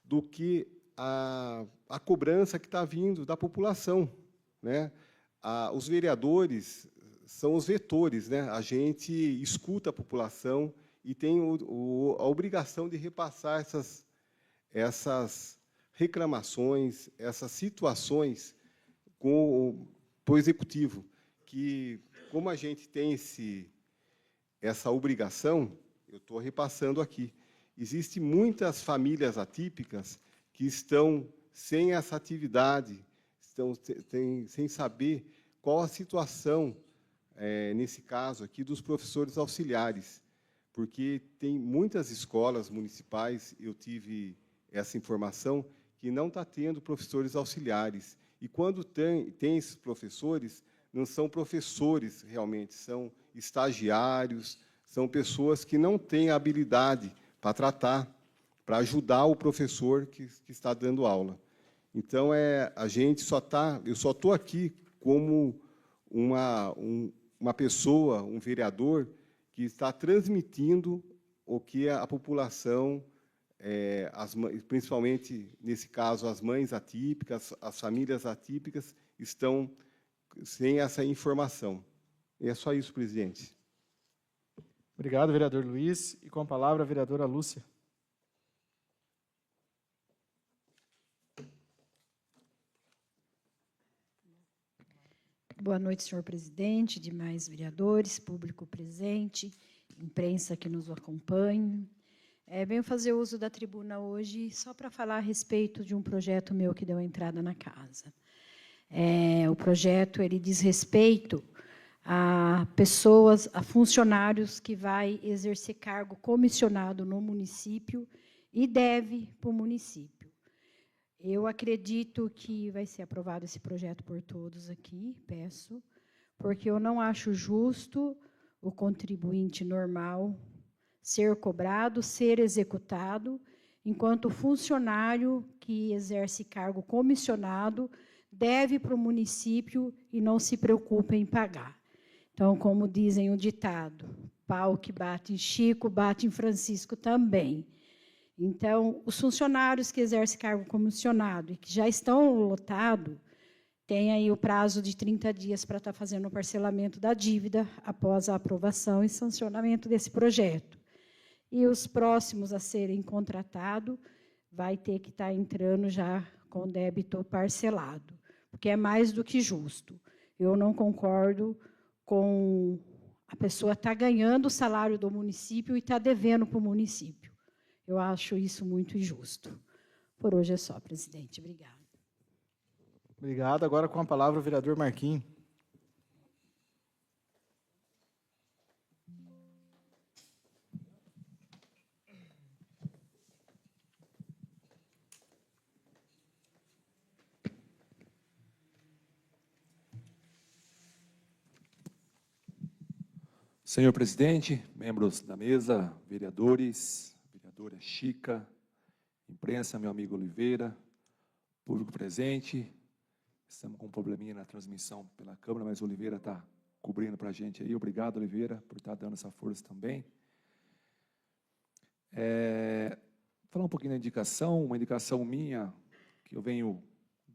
do que a cobrança que está vindo da população, né? Os vereadores são os vetores, né? A gente escuta a população e tem a obrigação de repassar essas reclamações, essas situações para o executivo, que, como a gente tem essa obrigação, eu estou repassando aqui. Existem muitas famílias atípicas que estão sem essa atividade, estão sem saber qual a situação, nesse caso aqui, dos professores auxiliares, porque tem muitas escolas municipais, eu tive essa informação, que não está tendo professores auxiliares. E, quando tem esses professores, não são professores realmente, são estagiários, são pessoas que não têm habilidade para tratar, para ajudar o professor que está dando aula. Então, eu só estou aqui como uma pessoa, um vereador, que está transmitindo o que a população, principalmente, nesse caso, as mães atípicas, as famílias atípicas, estão sem essa informação. E é só isso, presidente. Obrigado, vereador Luiz. E com a palavra, a vereadora Lúcia. Boa noite, senhor presidente, demais vereadores, público presente, imprensa que nos acompanha. Venho fazer uso da tribuna hoje só para falar a respeito de um projeto meu que deu entrada na casa. O projeto ele diz respeito a pessoas, a funcionários que vai exercer cargo comissionado no município e deve para o município. Eu acredito que vai ser aprovado esse projeto por todos aqui, peço, porque eu não acho justo o contribuinte normal ser cobrado, ser executado, enquanto o funcionário que exerce cargo comissionado deve para o município e não se preocupa em pagar. Então, como dizem o ditado, pau que bate em Chico, bate em Francisco também. Então, os funcionários que exercem cargo comissionado e que já estão lotados, têm aí o prazo de 30 dias para estar fazendo o parcelamento da dívida após a aprovação e sancionamento desse projeto. E os próximos a serem contratados vai ter que estar entrando já com débito parcelado, porque é mais do que justo. Eu não concordo com a pessoa estar ganhando o salário do município e estar devendo para o município. Eu acho isso muito injusto. Por hoje é só, presidente. Obrigada. Obrigado. Agora com a palavra o vereador Marquinhos. Senhor presidente, membros da mesa, vereadores, vereadora Chica, imprensa, meu amigo Oliveira, público presente, estamos com um probleminha na transmissão pela câmera, mas o Oliveira está cobrindo para a gente aí. Obrigado, Oliveira, por estar dando essa força também. Falar um pouquinho da indicação, uma indicação minha, que eu venho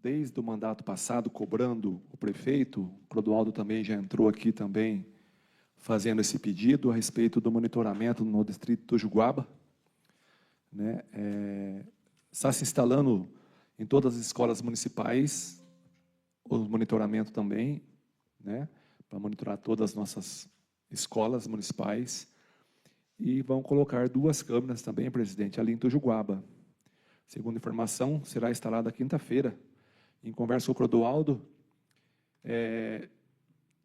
desde o mandato passado cobrando o prefeito, o Clodoaldo também já entrou aqui também, fazendo esse pedido a respeito do monitoramento no distrito do Tojuguaba. Né? Está se instalando em todas as escolas municipais o monitoramento também, né? Para monitorar todas as nossas escolas municipais. E vão colocar 2 câmeras também, presidente, ali em Tojuguaba. Segundo informação, será instalada quinta-feira. Em conversa com o Clodoaldo,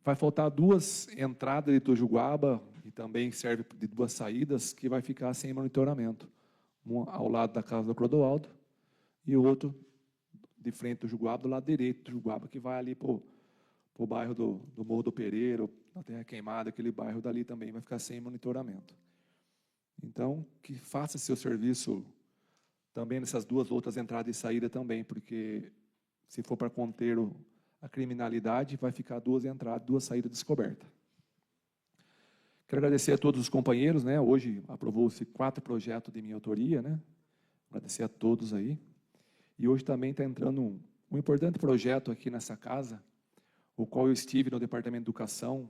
vai faltar 2 entradas de Tojuguaba e também serve de 2 saídas que vai ficar sem monitoramento. Um ao lado da casa do Clodoaldo e o outro de frente do Tojuguaba, do lado direito do Tojuguaba, que vai ali para o bairro do Morro do Pereiro, na Terra Queimada, aquele bairro dali também vai ficar sem monitoramento. Então, que faça seu serviço também nessas 2 outras entradas e saídas também, porque se for para conter a criminalidade, vai ficar 2 entradas, 2 saídas descobertas. Quero agradecer a todos os companheiros, né? Hoje aprovou-se 4 projetos de minha autoria, né? Agradecer a todos aí. E hoje também está entrando um importante projeto aqui nessa casa, o qual eu estive no Departamento de Educação,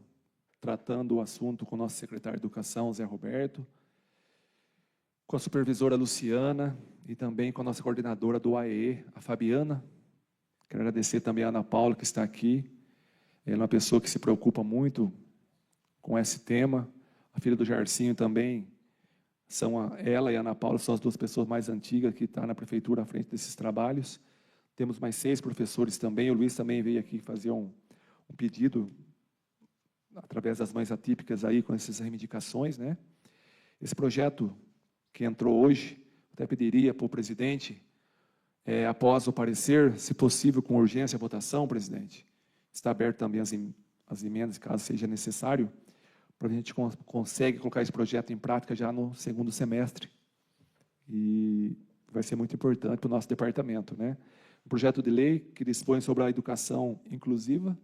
tratando o assunto com o nosso secretário de Educação, Zé Roberto, com a supervisora Luciana e também com a nossa coordenadora do AEE, a Fabiana. Quero agradecer também a Ana Paula, que está aqui. Ela é uma pessoa que se preocupa muito com esse tema. A filha do Jarcinho também, ela e a Ana Paula são as 2 pessoas mais antigas que estão na prefeitura à frente desses trabalhos. Temos mais 6 professores também. O Luiz também veio aqui fazer um pedido, através das mães atípicas, aí, com essas reivindicações, né? Esse projeto que entrou hoje, até pediria para o presidente, após o parecer, se possível, com urgência, a votação, presidente. Está aberto também as emendas, caso seja necessário, para a gente consegue colocar esse projeto em prática já no 2º semestre. E vai ser muito importante para o nosso departamento, né? Um projeto de lei que dispõe sobre a educação inclusiva,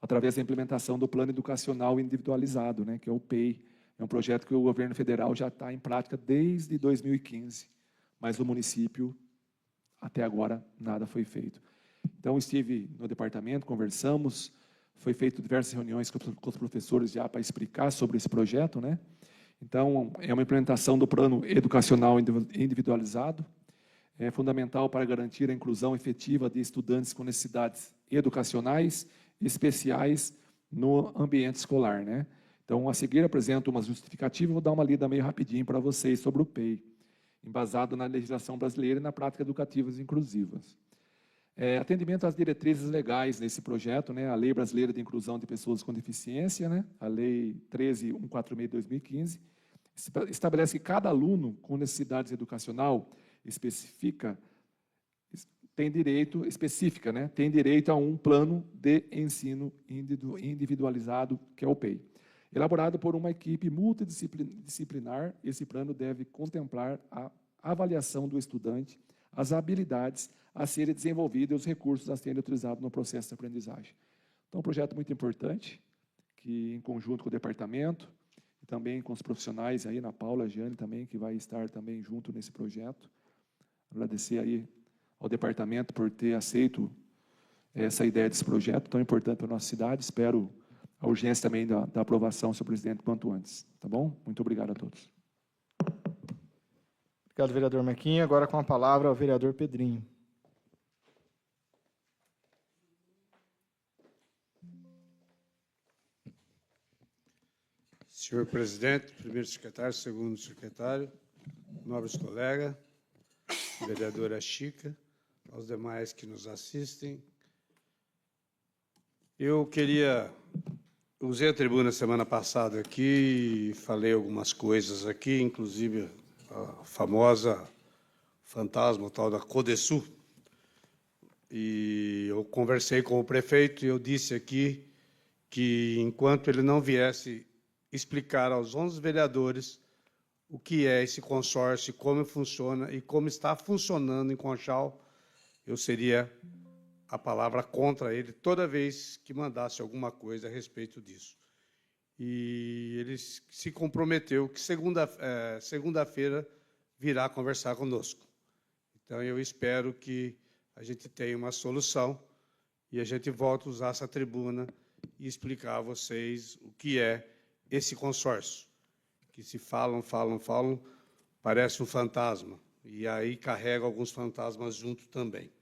através da implementação do Plano Educacional Individualizado, né, que é o PEI. É um projeto que o governo federal já está em prática desde 2015, mas o município, até agora, nada foi feito. Então, estive no departamento, conversamos, foi feito diversas reuniões com os professores já para explicar sobre esse projeto, né? Então, é uma implementação do Plano Educacional Individualizado, é fundamental para garantir a inclusão efetiva de estudantes com necessidades educacionais especiais no ambiente escolar, né? Então, a seguir apresento uma justificativa, vou dar uma lida meio rapidinho para vocês sobre o PEI, embasado na legislação brasileira e na prática educativas inclusivas. Atendimento às diretrizes legais nesse projeto, né? A Lei Brasileira de Inclusão de Pessoas com Deficiência, né? A Lei 13.146 de 2015, estabelece que cada aluno com necessidades educacional tem direito a um plano de ensino individualizado, que é o PEI. Elaborado por uma equipe multidisciplinar, esse plano deve contemplar a avaliação do estudante, as habilidades a serem desenvolvidas e os recursos a serem utilizados no processo de aprendizagem. Então, um projeto muito importante, que em conjunto com o departamento, e também com os profissionais aí, na Paula, a Jane também, que vai estar também junto nesse projeto. Agradecer aí ao departamento por ter aceito essa ideia desse projeto tão importante para a nossa cidade. Espero a urgência também da aprovação, senhor presidente, quanto antes. Tá bom? Muito obrigado a todos. Obrigado, vereador Marquinhos. Agora com a palavra o vereador Pedrinho. Senhor presidente, primeiro secretário, segundo secretário, nobres colegas, vereadora Chica, aos demais que nos assistem. Eu usei a tribuna semana passada aqui e falei algumas coisas aqui, inclusive a famosa fantasma, o tal da Codesul. E eu conversei com o prefeito e eu disse aqui que, enquanto ele não viesse explicar aos 11 vereadores o que é esse consórcio, como funciona e como está funcionando em Conchal, eu seria a palavra contra ele toda vez que mandasse alguma coisa a respeito disso. E ele se comprometeu que segunda-feira virá conversar conosco. Então, eu espero que a gente tenha uma solução e a gente volte a usar essa tribuna e explicar a vocês o que é esse consórcio, que se falam, parece um fantasma, e aí carrega alguns fantasmas junto também.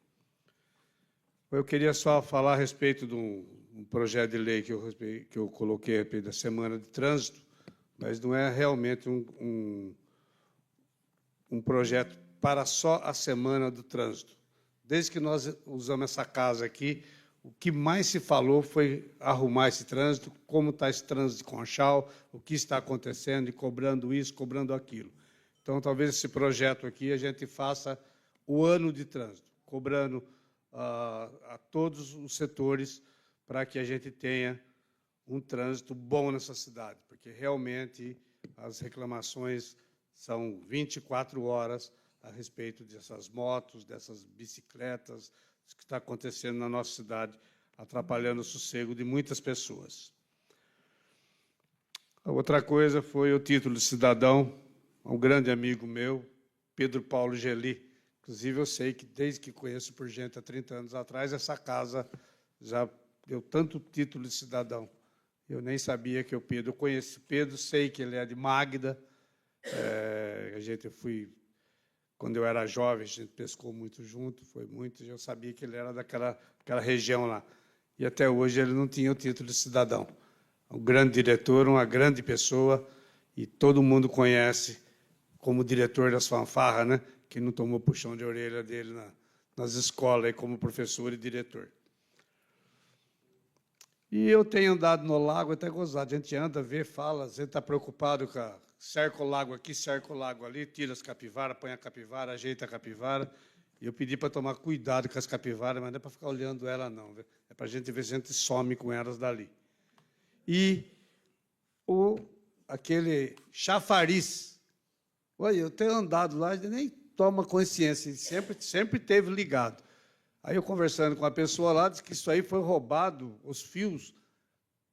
Eu queria só falar a respeito de um projeto de lei que eu coloquei a respeito da Semana de Trânsito, mas não é realmente um projeto para só a Semana do Trânsito. Desde que nós usamos essa casa aqui, o que mais se falou foi arrumar esse trânsito, como está esse trânsito de Conchal, o que está acontecendo, e cobrando isso, cobrando aquilo. Então, talvez esse projeto aqui a gente faça o ano de trânsito, cobrando a todos os setores para que a gente tenha um trânsito bom nessa cidade, porque realmente as reclamações são 24 horas a respeito dessas motos, dessas bicicletas, que está acontecendo na nossa cidade, atrapalhando o sossego de muitas pessoas. A outra coisa foi o título de cidadão, um grande amigo meu, Pedro Paulo Geli. Inclusive, eu sei que, desde que conheço por gente há 30 anos atrás, essa casa já deu tanto título de cidadão. Eu nem sabia que o Pedro... Eu conheço o Pedro, sei que ele é de Magda. Quando eu era jovem, a gente pescou muito junto, foi muito, e eu sabia que ele era daquela região lá. E até hoje ele não tinha o título de cidadão. Um grande diretor, uma grande pessoa, e todo mundo conhece como diretor das fanfarras, né? Que não tomou puxão de orelha dele nas escolas, aí, como professor e diretor. E eu tenho andado no lago, até gozado. A gente anda, vê, fala, a gente está preocupado com a... Cerca o lago aqui, cerca o lago ali, tira as capivaras, põe a capivara, ajeita a capivara. E eu pedi para tomar cuidado com as capivaras, mas não é para ficar olhando ela, não. É para a gente ver se a gente some com elas dali. E aquele chafariz. Olha, eu tenho andado lá e nem toma consciência, sempre teve ligado. Aí eu conversando com a pessoa lá, disse que isso aí foi roubado, os fios,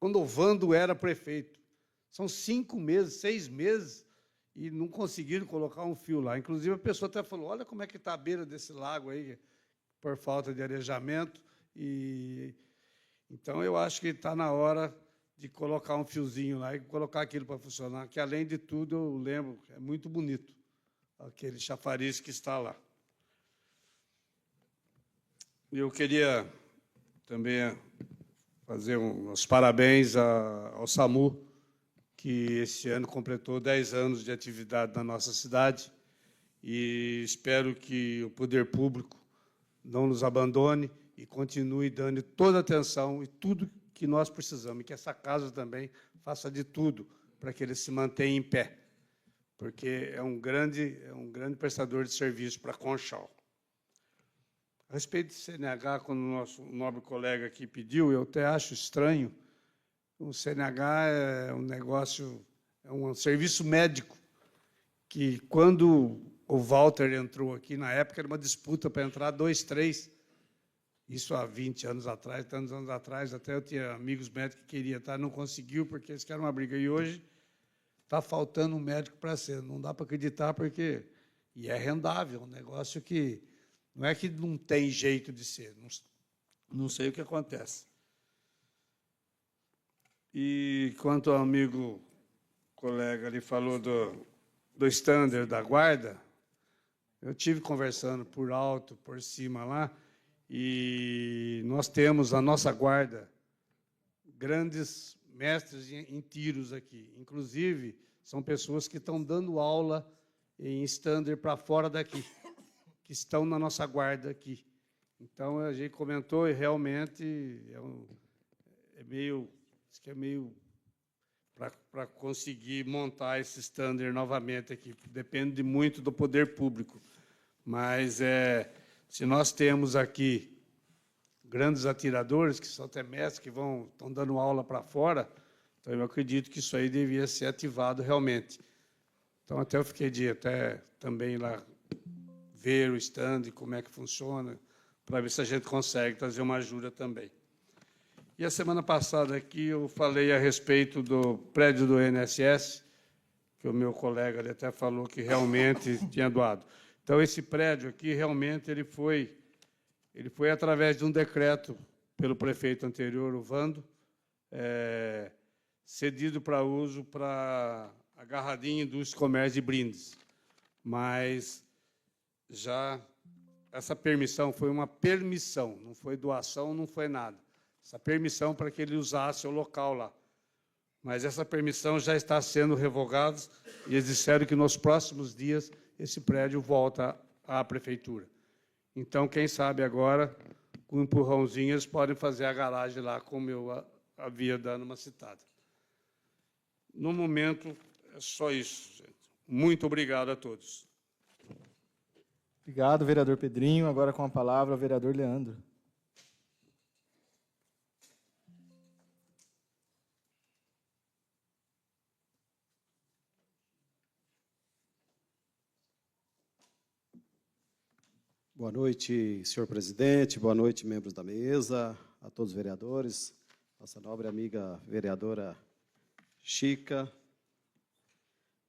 quando o Vando era prefeito. São 5 meses, 6 meses, e não conseguiram colocar um fio lá. Inclusive, a pessoa até falou, olha como é que está a beira desse lago aí, por falta de arejamento. Então, eu acho que está na hora de colocar um fiozinho lá e colocar aquilo para funcionar, que, além de tudo, eu lembro, é muito bonito, aquele chafariz que está lá. E eu queria também fazer uns parabéns ao SAMU, que esse ano completou 10 anos de atividade na nossa cidade, e espero que o poder público não nos abandone e continue dando toda a atenção e tudo que nós precisamos, e que essa casa também faça de tudo para que ele se mantenha em pé, porque é um grande prestador de serviço para Conchal. A respeito de CNH, quando o nosso nobre colega aqui pediu, eu até acho estranho. O CNH é um negócio, é um serviço médico, que quando o Walter entrou aqui, na época, era uma disputa para entrar 2, 3. Isso há 20 anos atrás, tantos anos atrás, até eu tinha amigos médicos que queriam estar, não conseguiu, porque eles querem uma briga. E hoje está faltando um médico para ser. Não dá para acreditar, porque... E é rendável, um negócio que... Não é que não tem jeito de ser, não sei o que acontece. E quanto ao amigo colega ali falou do standard da guarda, eu tive conversando por alto, por cima lá, e nós temos a nossa guarda grandes mestres em tiros aqui. Inclusive, são pessoas que estão dando aula em standard para fora daqui, que estão na nossa guarda aqui. Então, a gente comentou e realmente é meio para conseguir montar esse standard novamente aqui. Depende muito do poder público. Mas, se nós temos aqui grandes atiradores, que são até mestres, que estão dando aula para fora, então eu acredito que isso aí devia ser ativado realmente. Então, até eu fiquei de até também lá ver o stand, como é que funciona, para ver se a gente consegue trazer uma ajuda também. E a semana passada aqui eu falei a respeito do prédio do INSS, que o meu colega ali até falou que realmente tinha doado. Então, esse prédio aqui, realmente, ele foi através de um decreto pelo prefeito anterior, o Vando, cedido para uso para a Garradinha Indústria, Comércio e Brindes. Mas já essa permissão foi uma permissão, não foi doação, não foi nada. Essa permissão para que ele usasse o local lá. Mas essa permissão já está sendo revogada e eles disseram que nos próximos dias esse prédio volta à prefeitura. Então, quem sabe agora, com um empurrãozinho, eles podem fazer a garagem lá, como eu havia dado uma citada. No momento, é só isso, gente. Muito obrigado a todos. Obrigado, vereador Pedrinho. Agora com a palavra o vereador Leandro. Boa noite, senhor presidente, boa noite, membros da mesa, a todos os vereadores, nossa nobre amiga vereadora Chica,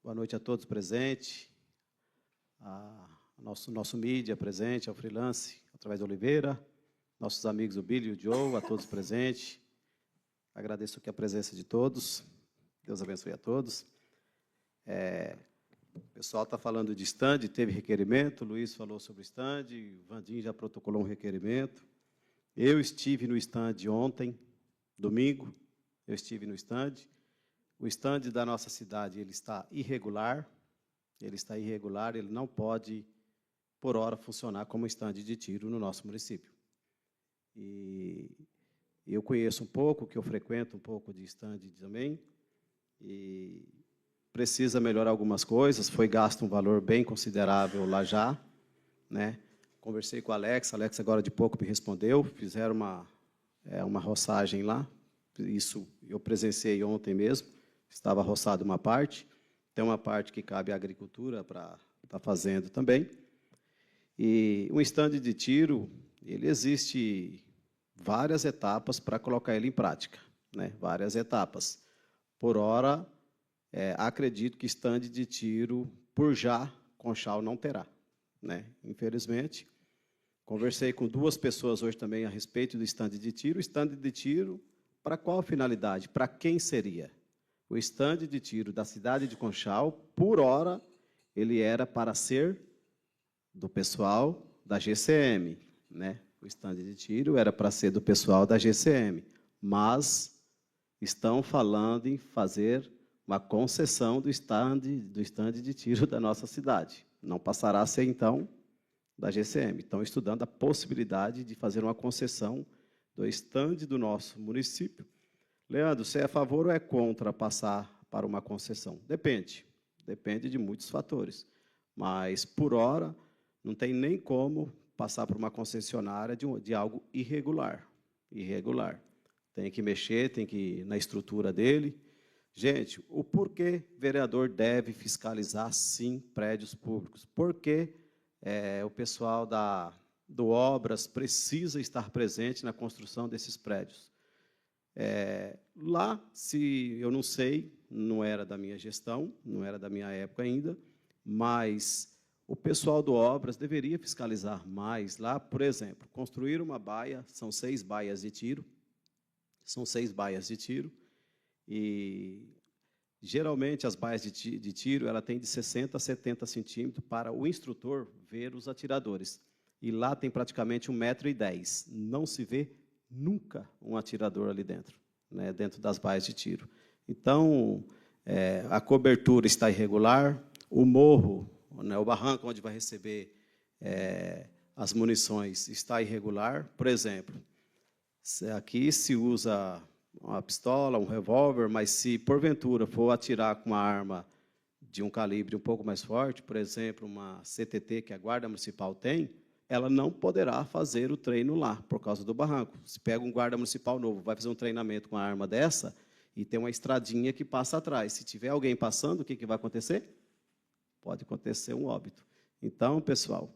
boa noite a todos presentes, nosso mídia presente, ao freelance, através de Oliveira, nossos amigos o Billy e o Joe, a todos presentes, agradeço aqui a presença de todos, Deus abençoe a todos. O pessoal está falando de stand, teve requerimento, o Luiz falou sobre o stand, o Vandinho já protocolou um requerimento. Eu estive no stand ontem, domingo, eu estive no stand. O stand da nossa cidade ele está irregular, ele não pode, por hora, funcionar como stand de tiro no nosso município. E eu conheço um pouco, que eu frequento um pouco de stand também, e precisa melhorar algumas coisas, foi gasto um valor bem considerável lá já, né? Conversei com a Alex agora de pouco me respondeu, fizeram uma roçagem lá, isso eu presenciei ontem mesmo, estava roçado uma parte, tem uma parte que cabe à agricultura para estar fazendo também, e um stand de tiro, ele existe várias etapas para colocar ele em prática, né? Várias etapas. Por hora, acredito que stand de tiro, por já, Conchal não terá, né? Infelizmente. Conversei com 2 pessoas hoje também a respeito do stand de tiro. O stand de tiro, para qual finalidade? Para quem seria? O stand de tiro da cidade de Conchal, por hora, ele era para ser do pessoal da GCM, né? O stand de tiro era para ser do pessoal da GCM, mas estão falando em fazer uma concessão do stand de tiro da nossa cidade. Não passará a ser, então, da GCM. Estão estudando a possibilidade de fazer uma concessão do estande do nosso município. Leandro, você é a favor ou é contra passar para uma concessão? Depende. Depende de muitos fatores. Mas, por hora, não tem nem como passar por uma concessionária de algo irregular. Irregular. Tem que mexer, tem que ir na estrutura dele. Gente, o porquê vereador deve fiscalizar, sim, prédios públicos? Porque o pessoal do Obras precisa estar presente na construção desses prédios. Lá, se eu não sei, não era da minha gestão, não era da minha época ainda, mas o pessoal do Obras deveria fiscalizar mais. Lá, por exemplo, construir uma baia, são 6 baias de tiro, e geralmente as baias de tiro ela tem de 60 a 70 centímetros para o instrutor ver os atiradores. E lá tem praticamente 1,10 m. Não se vê nunca um atirador ali dentro, né, dentro das baias de tiro. Então, a cobertura está irregular, o morro, né, o barranco onde vai receber as munições está irregular. Por exemplo, aqui se usa uma pistola, um revólver, mas se porventura for atirar com uma arma de um calibre um pouco mais forte, por exemplo, uma CTT que a Guarda Municipal tem, ela não poderá fazer o treino lá, por causa do barranco. Se pega um guarda municipal novo, vai fazer um treinamento com a arma dessa, e tem uma estradinha que passa atrás. Se tiver alguém passando, o que vai acontecer? Pode acontecer um óbito. Então, pessoal,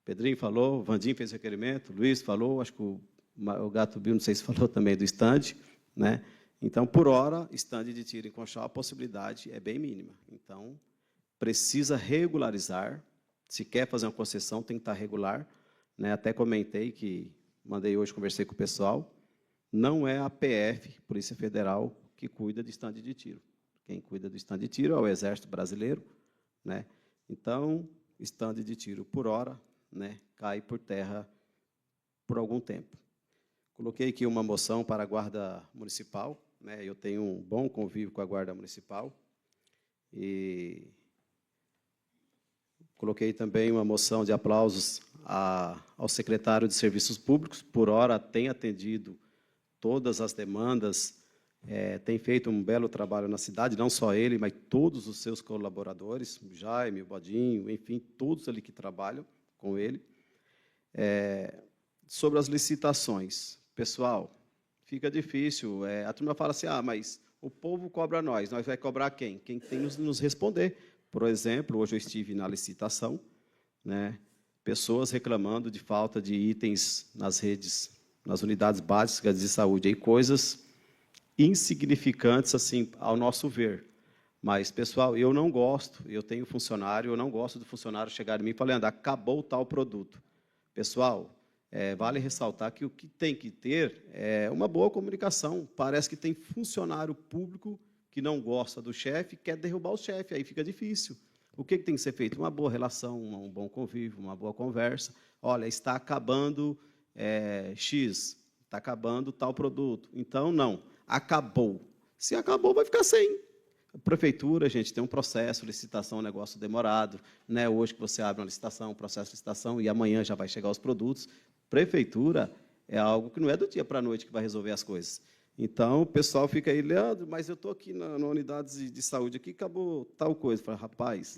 Pedrinho falou, Vandim fez requerimento, Luiz falou, acho que o Gato Bill, não sei se falou também do estande, né? Então, por hora, estande de tiro em Conchal, a possibilidade é bem mínima. Então, precisa regularizar. Se quer fazer uma concessão, tem que estar regular, né? Até comentei que, mandei hoje, conversei com o pessoal, não é a PF, Polícia Federal, que cuida de estande de tiro. Quem cuida do estande de tiro é o Exército Brasileiro, né? Então, estande de tiro, por hora, né, cai por terra por algum tempo. Coloquei aqui uma moção para a Guarda Municipal, né? Eu tenho um bom convívio com a Guarda Municipal, e coloquei também uma moção de aplausos ao secretário de Serviços Públicos, por hora tem atendido todas as demandas, tem feito um belo trabalho na cidade, não só ele, mas todos os seus colaboradores, o Jaime, o Bodinho, enfim, todos ali que trabalham com ele. Sobre as licitações, pessoal, fica difícil, a turma fala assim, mas o povo cobra nós vai cobrar quem? Quem tem que nos responder. Por exemplo, hoje eu estive na licitação, né, pessoas reclamando de falta de itens nas redes, nas unidades básicas de saúde, e coisas insignificantes, assim, ao nosso ver. Mas, pessoal, eu não gosto, eu tenho funcionário, eu não gosto do funcionário chegar em mim e falar, acabou tal produto. Pessoal, vale ressaltar que o que tem que ter é uma boa comunicação. Parece que tem funcionário público que não gosta do chefe, quer derrubar o chefe, aí fica difícil. O que tem que ser feito? Uma boa relação, um bom convívio, uma boa conversa. Olha, está acabando X, está acabando tal produto. Então, não, acabou. Se acabou, vai ficar sem. A prefeitura, gente, tem um processo, licitação é um negócio demorado, né? Hoje que você abre uma licitação, um processo de licitação, e amanhã já vai chegar os produtos. Prefeitura é algo que não é do dia para a noite que vai resolver as coisas. Então, o pessoal fica aí, Leandro, mas eu estou aqui na unidade de saúde, aqui acabou tal coisa. Fala, rapaz,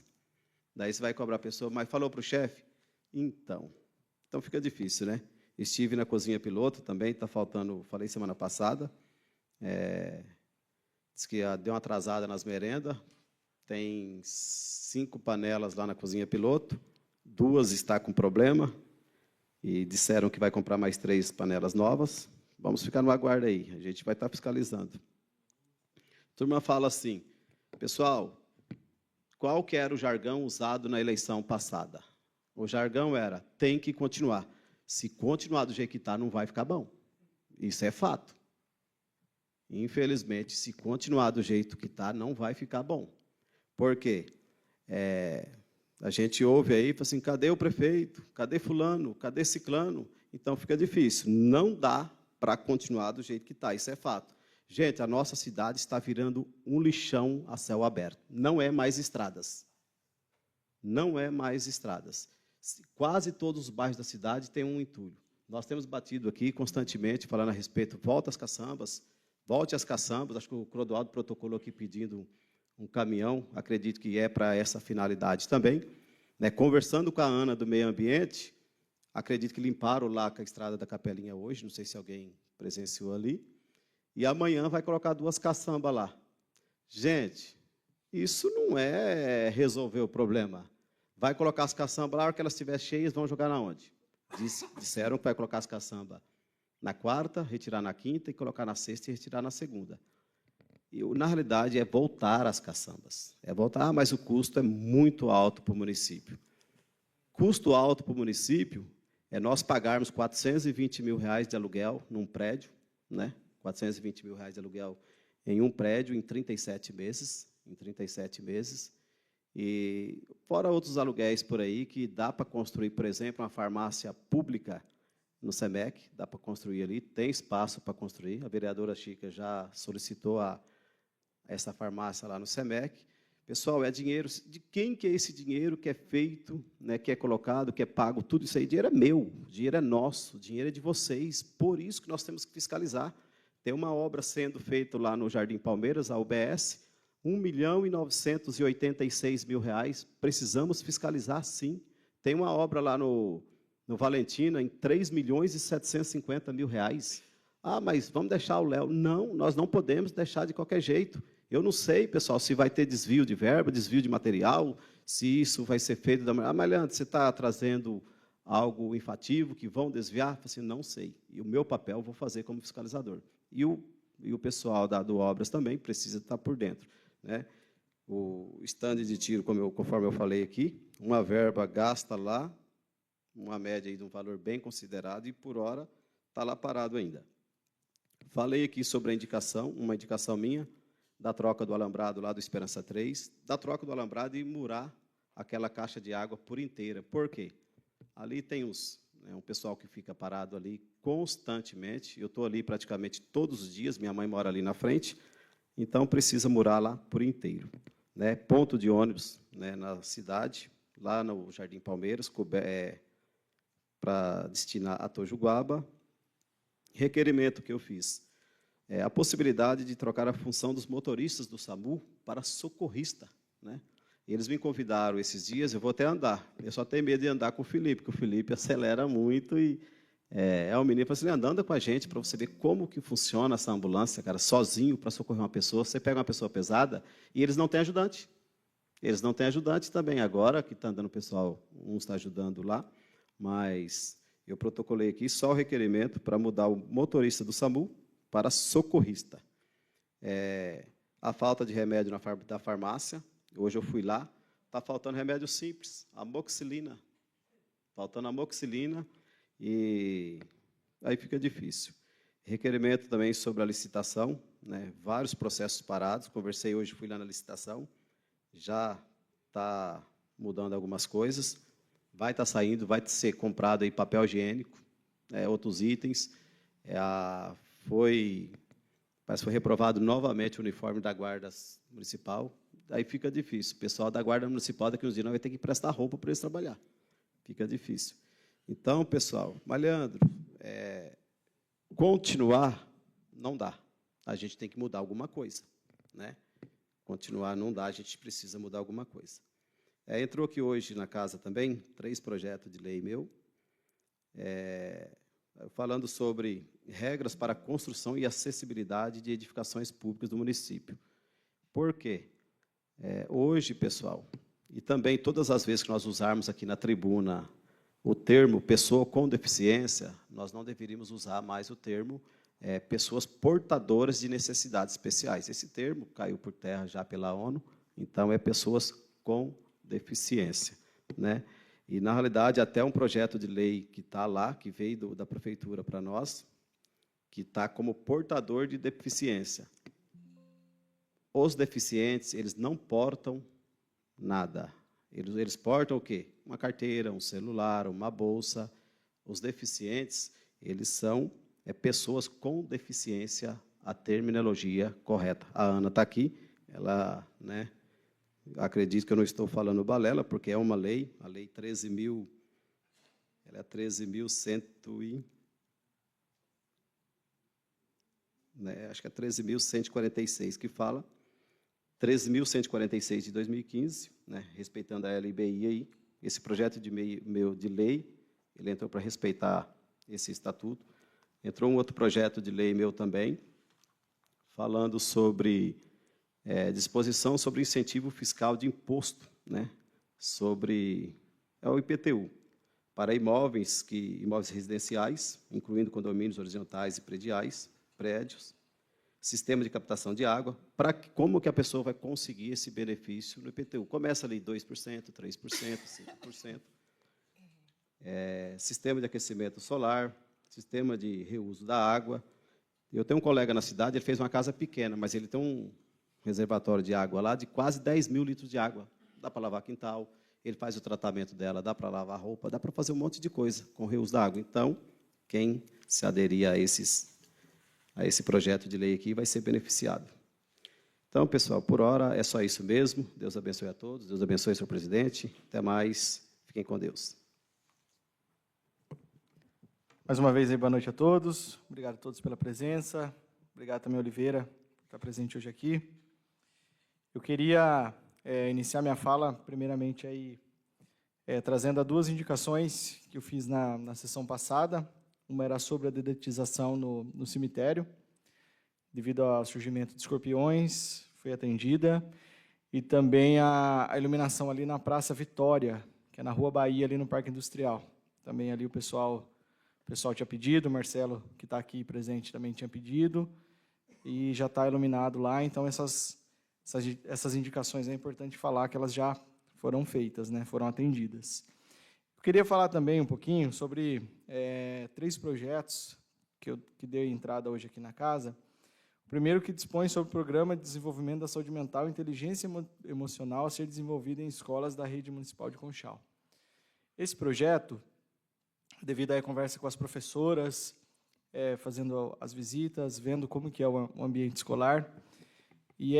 daí você vai cobrar a pessoa, mas falou para o chefe? Então fica difícil, né? Estive na cozinha piloto também, está faltando, falei semana passada, disse que deu uma atrasada nas merendas, tem 5 panelas lá na cozinha piloto, 2 está com problema, e disseram que vai comprar mais 3 panelas novas. Vamos ficar no aguardo aí, a gente vai estar fiscalizando. A turma fala assim, pessoal, qual que era o jargão usado na eleição passada? O jargão era, tem que continuar. Se continuar do jeito que está, não vai ficar bom. Isso é fato. Infelizmente, se continuar do jeito que está, não vai ficar bom. Por quê? A gente ouve aí, fala assim, cadê o prefeito? Cadê fulano? Cadê ciclano? Então, fica difícil. Não dá para continuar do jeito que está, isso é fato. Gente, a nossa cidade está virando um lixão a céu aberto. Não é mais estradas. Não é mais estradas. Quase todos os bairros da cidade têm um entulho. Nós temos batido aqui constantemente, falando a respeito, volte às caçambas, acho que o Clodoaldo protocolou aqui pedindo um caminhão, acredito que é para essa finalidade também. Né, conversando com a Ana do Meio Ambiente, acredito que limparam lá com a estrada da Capelinha hoje, não sei se alguém presenciou ali, e amanhã vai colocar 2 caçambas lá. Gente, isso não é resolver o problema. Vai colocar as caçambas lá, a hora que elas estiverem cheias, vão jogar na onde? Disseram que vai colocar as caçambas na quarta, retirar na quinta, e colocar na sexta e retirar na segunda. E, na realidade, é voltar às caçambas. É voltar, mas o custo é muito alto para o município. Custo alto para o município é nós pagarmos R$420 mil de aluguel num prédio, né? R$420 mil de aluguel em um prédio em 37 meses, e fora outros aluguéis por aí que dá para construir, por exemplo, uma farmácia pública no SEMEC, dá para construir ali, tem espaço para construir. A vereadora Chica já solicitou essa farmácia lá no SEMEC. Pessoal, é dinheiro, de quem que é esse dinheiro que é feito, né, que é colocado, que é pago, tudo isso aí, dinheiro é meu, dinheiro é nosso, dinheiro é de vocês, por isso que nós temos que fiscalizar. Tem uma obra sendo feita lá no Jardim Palmeiras, a UBS, R$1.986.000, precisamos fiscalizar, sim. Tem uma obra lá no Valentina, em R$3.750.000. Ah, mas vamos deixar o Léo. Não, nós não podemos deixar de qualquer jeito. Eu não sei, pessoal, se vai ter desvio de verba, desvio de material, se isso vai ser feito da maneira... Ah, mas, Leandro, você está trazendo algo enfativo que vão desviar? Eu falei assim, não sei. E o meu papel eu vou fazer como fiscalizador. E o pessoal do Obras também precisa estar por dentro. Né? O estande de tiro, conforme eu falei aqui, uma verba gasta lá, uma média aí de um valor bem considerado, e por hora está lá parado ainda. Falei aqui sobre a indicação, uma indicação minha, da troca do alambrado lá do Esperança 3, da troca do alambrado e murar aquela caixa de água por inteira. Por quê? Ali tem um pessoal que fica parado ali constantemente, eu estou ali praticamente todos os dias, minha mãe mora ali na frente, então precisa murar lá por inteiro. Né? Ponto de ônibus, né, na cidade, lá no Jardim Palmeiras, para destinar a Tojuguaba. Requerimento que eu fiz. A possibilidade de trocar a função dos motoristas do SAMU para socorrista. Né? Eles me convidaram esses dias, eu vou até andar. Eu só tenho medo de andar com o Felipe, porque o Felipe acelera muito e um menino que falou assim, anda com a gente para você ver como que funciona essa ambulância, cara, sozinho para socorrer uma pessoa. Você pega uma pessoa pesada e eles não têm ajudante. Eles não têm ajudante também. Agora que está andando o pessoal, um está ajudando lá, mas eu protocolei aqui só o requerimento para mudar o motorista do SAMU para socorrista. A falta de remédio da farmácia, hoje eu fui lá, está faltando remédio simples, amoxicilina. Faltando amoxicilina, e aí fica difícil. Requerimento também sobre a licitação, né, vários processos parados, conversei hoje, fui lá na licitação, já está mudando algumas coisas, vai estar saindo, vai ser comprado aí papel higiênico, outros itens, parece que foi reprovado novamente o uniforme da Guarda Municipal, aí fica difícil. O pessoal da Guarda Municipal daqui uns dias vai ter que prestar roupa para eles trabalhar. Fica difícil. Então, pessoal, mas, Leandro, continuar não dá. A gente tem que mudar alguma coisa. Né? Continuar não dá, a gente precisa mudar alguma coisa. Entrou aqui hoje na casa também 3 projetos de lei meu, falando sobre regras para a construção e acessibilidade de edificações públicas do município. Por quê? Hoje, pessoal, e também todas as vezes que nós usarmos aqui na tribuna o termo pessoa com deficiência, nós não deveríamos usar mais o termo pessoas portadoras de necessidades especiais. Esse termo caiu por terra já pela ONU, então é pessoas com deficiência. Né? E, na realidade, até um projeto de lei que está lá, que veio da prefeitura para nós, que está como portador de deficiência. Os deficientes, eles não portam nada. Eles portam o quê? Uma carteira, um celular, uma bolsa. Os deficientes, eles são pessoas com deficiência, a terminologia correta. A Ana está aqui, ela, né, acredito que eu não estou falando balela, porque é uma lei, a Lei 13.000 Ela é 13.100 e... Né, acho que é 13.146 que fala. 13.146 de 2015, né, respeitando a LBI aí. Esse projeto de lei, ele entrou para respeitar esse estatuto. Entrou um outro projeto de lei meu também, falando sobre disposição sobre incentivo fiscal de imposto, né, sobre o IPTU, para imóveis residenciais, incluindo condomínios horizontais e prédios, sistema de captação de água, para como que a pessoa vai conseguir esse benefício no IPTU. Começa ali 2%, 3%, 5%. Sistema de aquecimento solar, sistema de reuso da água. Eu tenho um colega na cidade, ele fez uma casa pequena, mas ele tem um reservatório de água lá de quase 10 mil litros de água. Dá para lavar quintal, ele faz o tratamento dela, dá para lavar roupa, dá para fazer um monte de coisa com o reuso da água. Então, quem se aderir a esse projeto de lei aqui vai ser beneficiado. Então, pessoal, por hora é só isso mesmo. Deus abençoe a todos. Deus abençoe, senhor presidente. Até mais. Fiquem com Deus. Mais uma vez, aí, boa noite a todos. Obrigado a todos pela presença. Obrigado também, Oliveira, por estar presente hoje aqui. Eu queria iniciar minha fala, primeiramente, aí, trazendo duas indicações que eu fiz na sessão passada. Uma era sobre a dedetização no cemitério, devido ao surgimento de escorpiões, foi atendida. E também a iluminação ali na Praça Vitória, que é na Rua Bahia, ali no Parque Industrial. Também ali o pessoal tinha pedido, o Marcelo, que está aqui presente, também tinha pedido, e já está iluminado lá. Então, essas indicações é importante falar que elas já foram feitas, né, foram atendidas. Eu queria falar também um pouquinho sobre 3 projetos que deu entrada hoje aqui na casa. O primeiro que dispõe sobre o Programa de Desenvolvimento da Saúde Mental e Inteligência Emocional a ser desenvolvido em escolas da Rede Municipal de Conchal. Esse projeto, devido à conversa com as professoras, fazendo as visitas, vendo como que é o ambiente escolar, e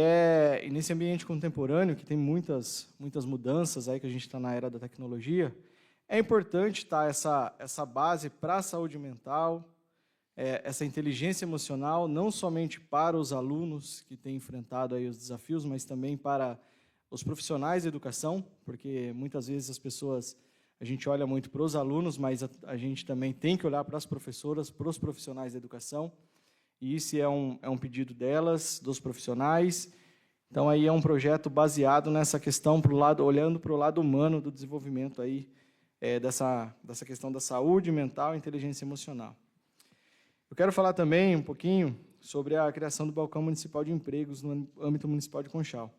nesse ambiente contemporâneo, que tem muitas mudanças, aí que a gente está na era da tecnologia, é importante estar essa base para a saúde mental, essa inteligência emocional, não somente para os alunos que têm enfrentado aí os desafios, mas também para os profissionais da educação, porque muitas vezes a gente olha muito para os alunos, mas a gente também tem que olhar para as professoras, para os profissionais da educação, e isso é um pedido delas, dos profissionais. Então, aí é um projeto baseado nessa questão, olhando para o lado humano do desenvolvimento aí, dessa questão da saúde mental e inteligência emocional. Eu quero falar também um pouquinho sobre a criação do Balcão Municipal de Empregos no âmbito municipal de Conchal.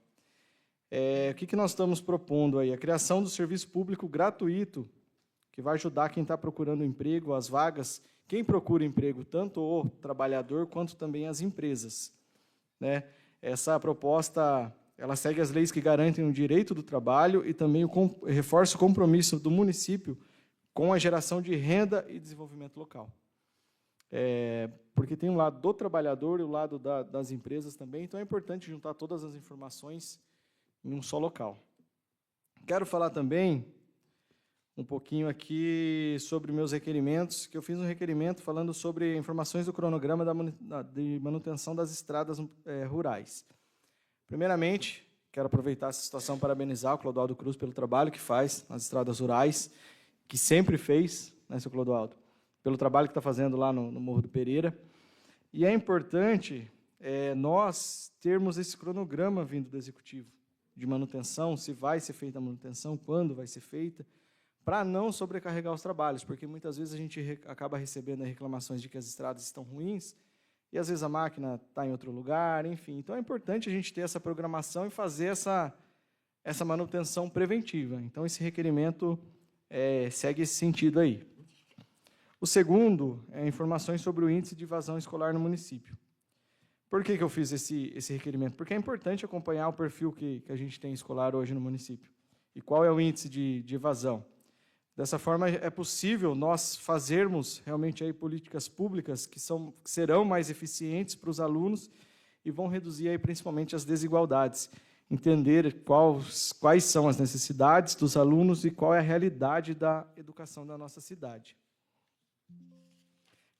O que nós estamos propondo aí? A criação do serviço público gratuito, que vai ajudar quem está procurando emprego, as vagas, quem procura emprego, tanto o trabalhador quanto também as empresas, né? Essa proposta, ela segue as leis que garantem o direito do trabalho e também reforça o compromisso do município com a geração de renda e desenvolvimento local. Porque tem o lado do trabalhador e o lado das empresas também, então é importante juntar todas as informações em um só local. Quero falar também um pouquinho aqui sobre meus requerimentos, que eu fiz um requerimento falando sobre informações do cronograma de manutenção das estradas rurais. Primeiramente, quero aproveitar essa situação para parabenizar o Clodoaldo Cruz pelo trabalho que faz nas estradas rurais, que sempre fez, né, seu Clodoaldo, pelo trabalho que está fazendo lá no Morro do Pereira. E é importante nós termos esse cronograma vindo do Executivo, de manutenção, se vai ser feita a manutenção, quando vai ser feita, para não sobrecarregar os trabalhos, porque muitas vezes a gente acaba recebendo reclamações de que as estradas estão ruins, e às vezes a máquina está em outro lugar, enfim. Então é importante a gente ter essa programação e fazer essa manutenção preventiva. Então esse requerimento segue esse sentido aí. O segundo é informações sobre o índice de evasão escolar no município. Por que eu fiz esse requerimento? Porque é importante acompanhar o perfil que a gente tem escolar hoje no município. E qual é o índice de evasão? Dessa forma, é possível nós fazermos realmente aí políticas públicas que serão mais eficientes para os alunos e vão reduzir aí principalmente as desigualdades. entender quais são as necessidades dos alunos e qual é a realidade da educação da nossa cidade.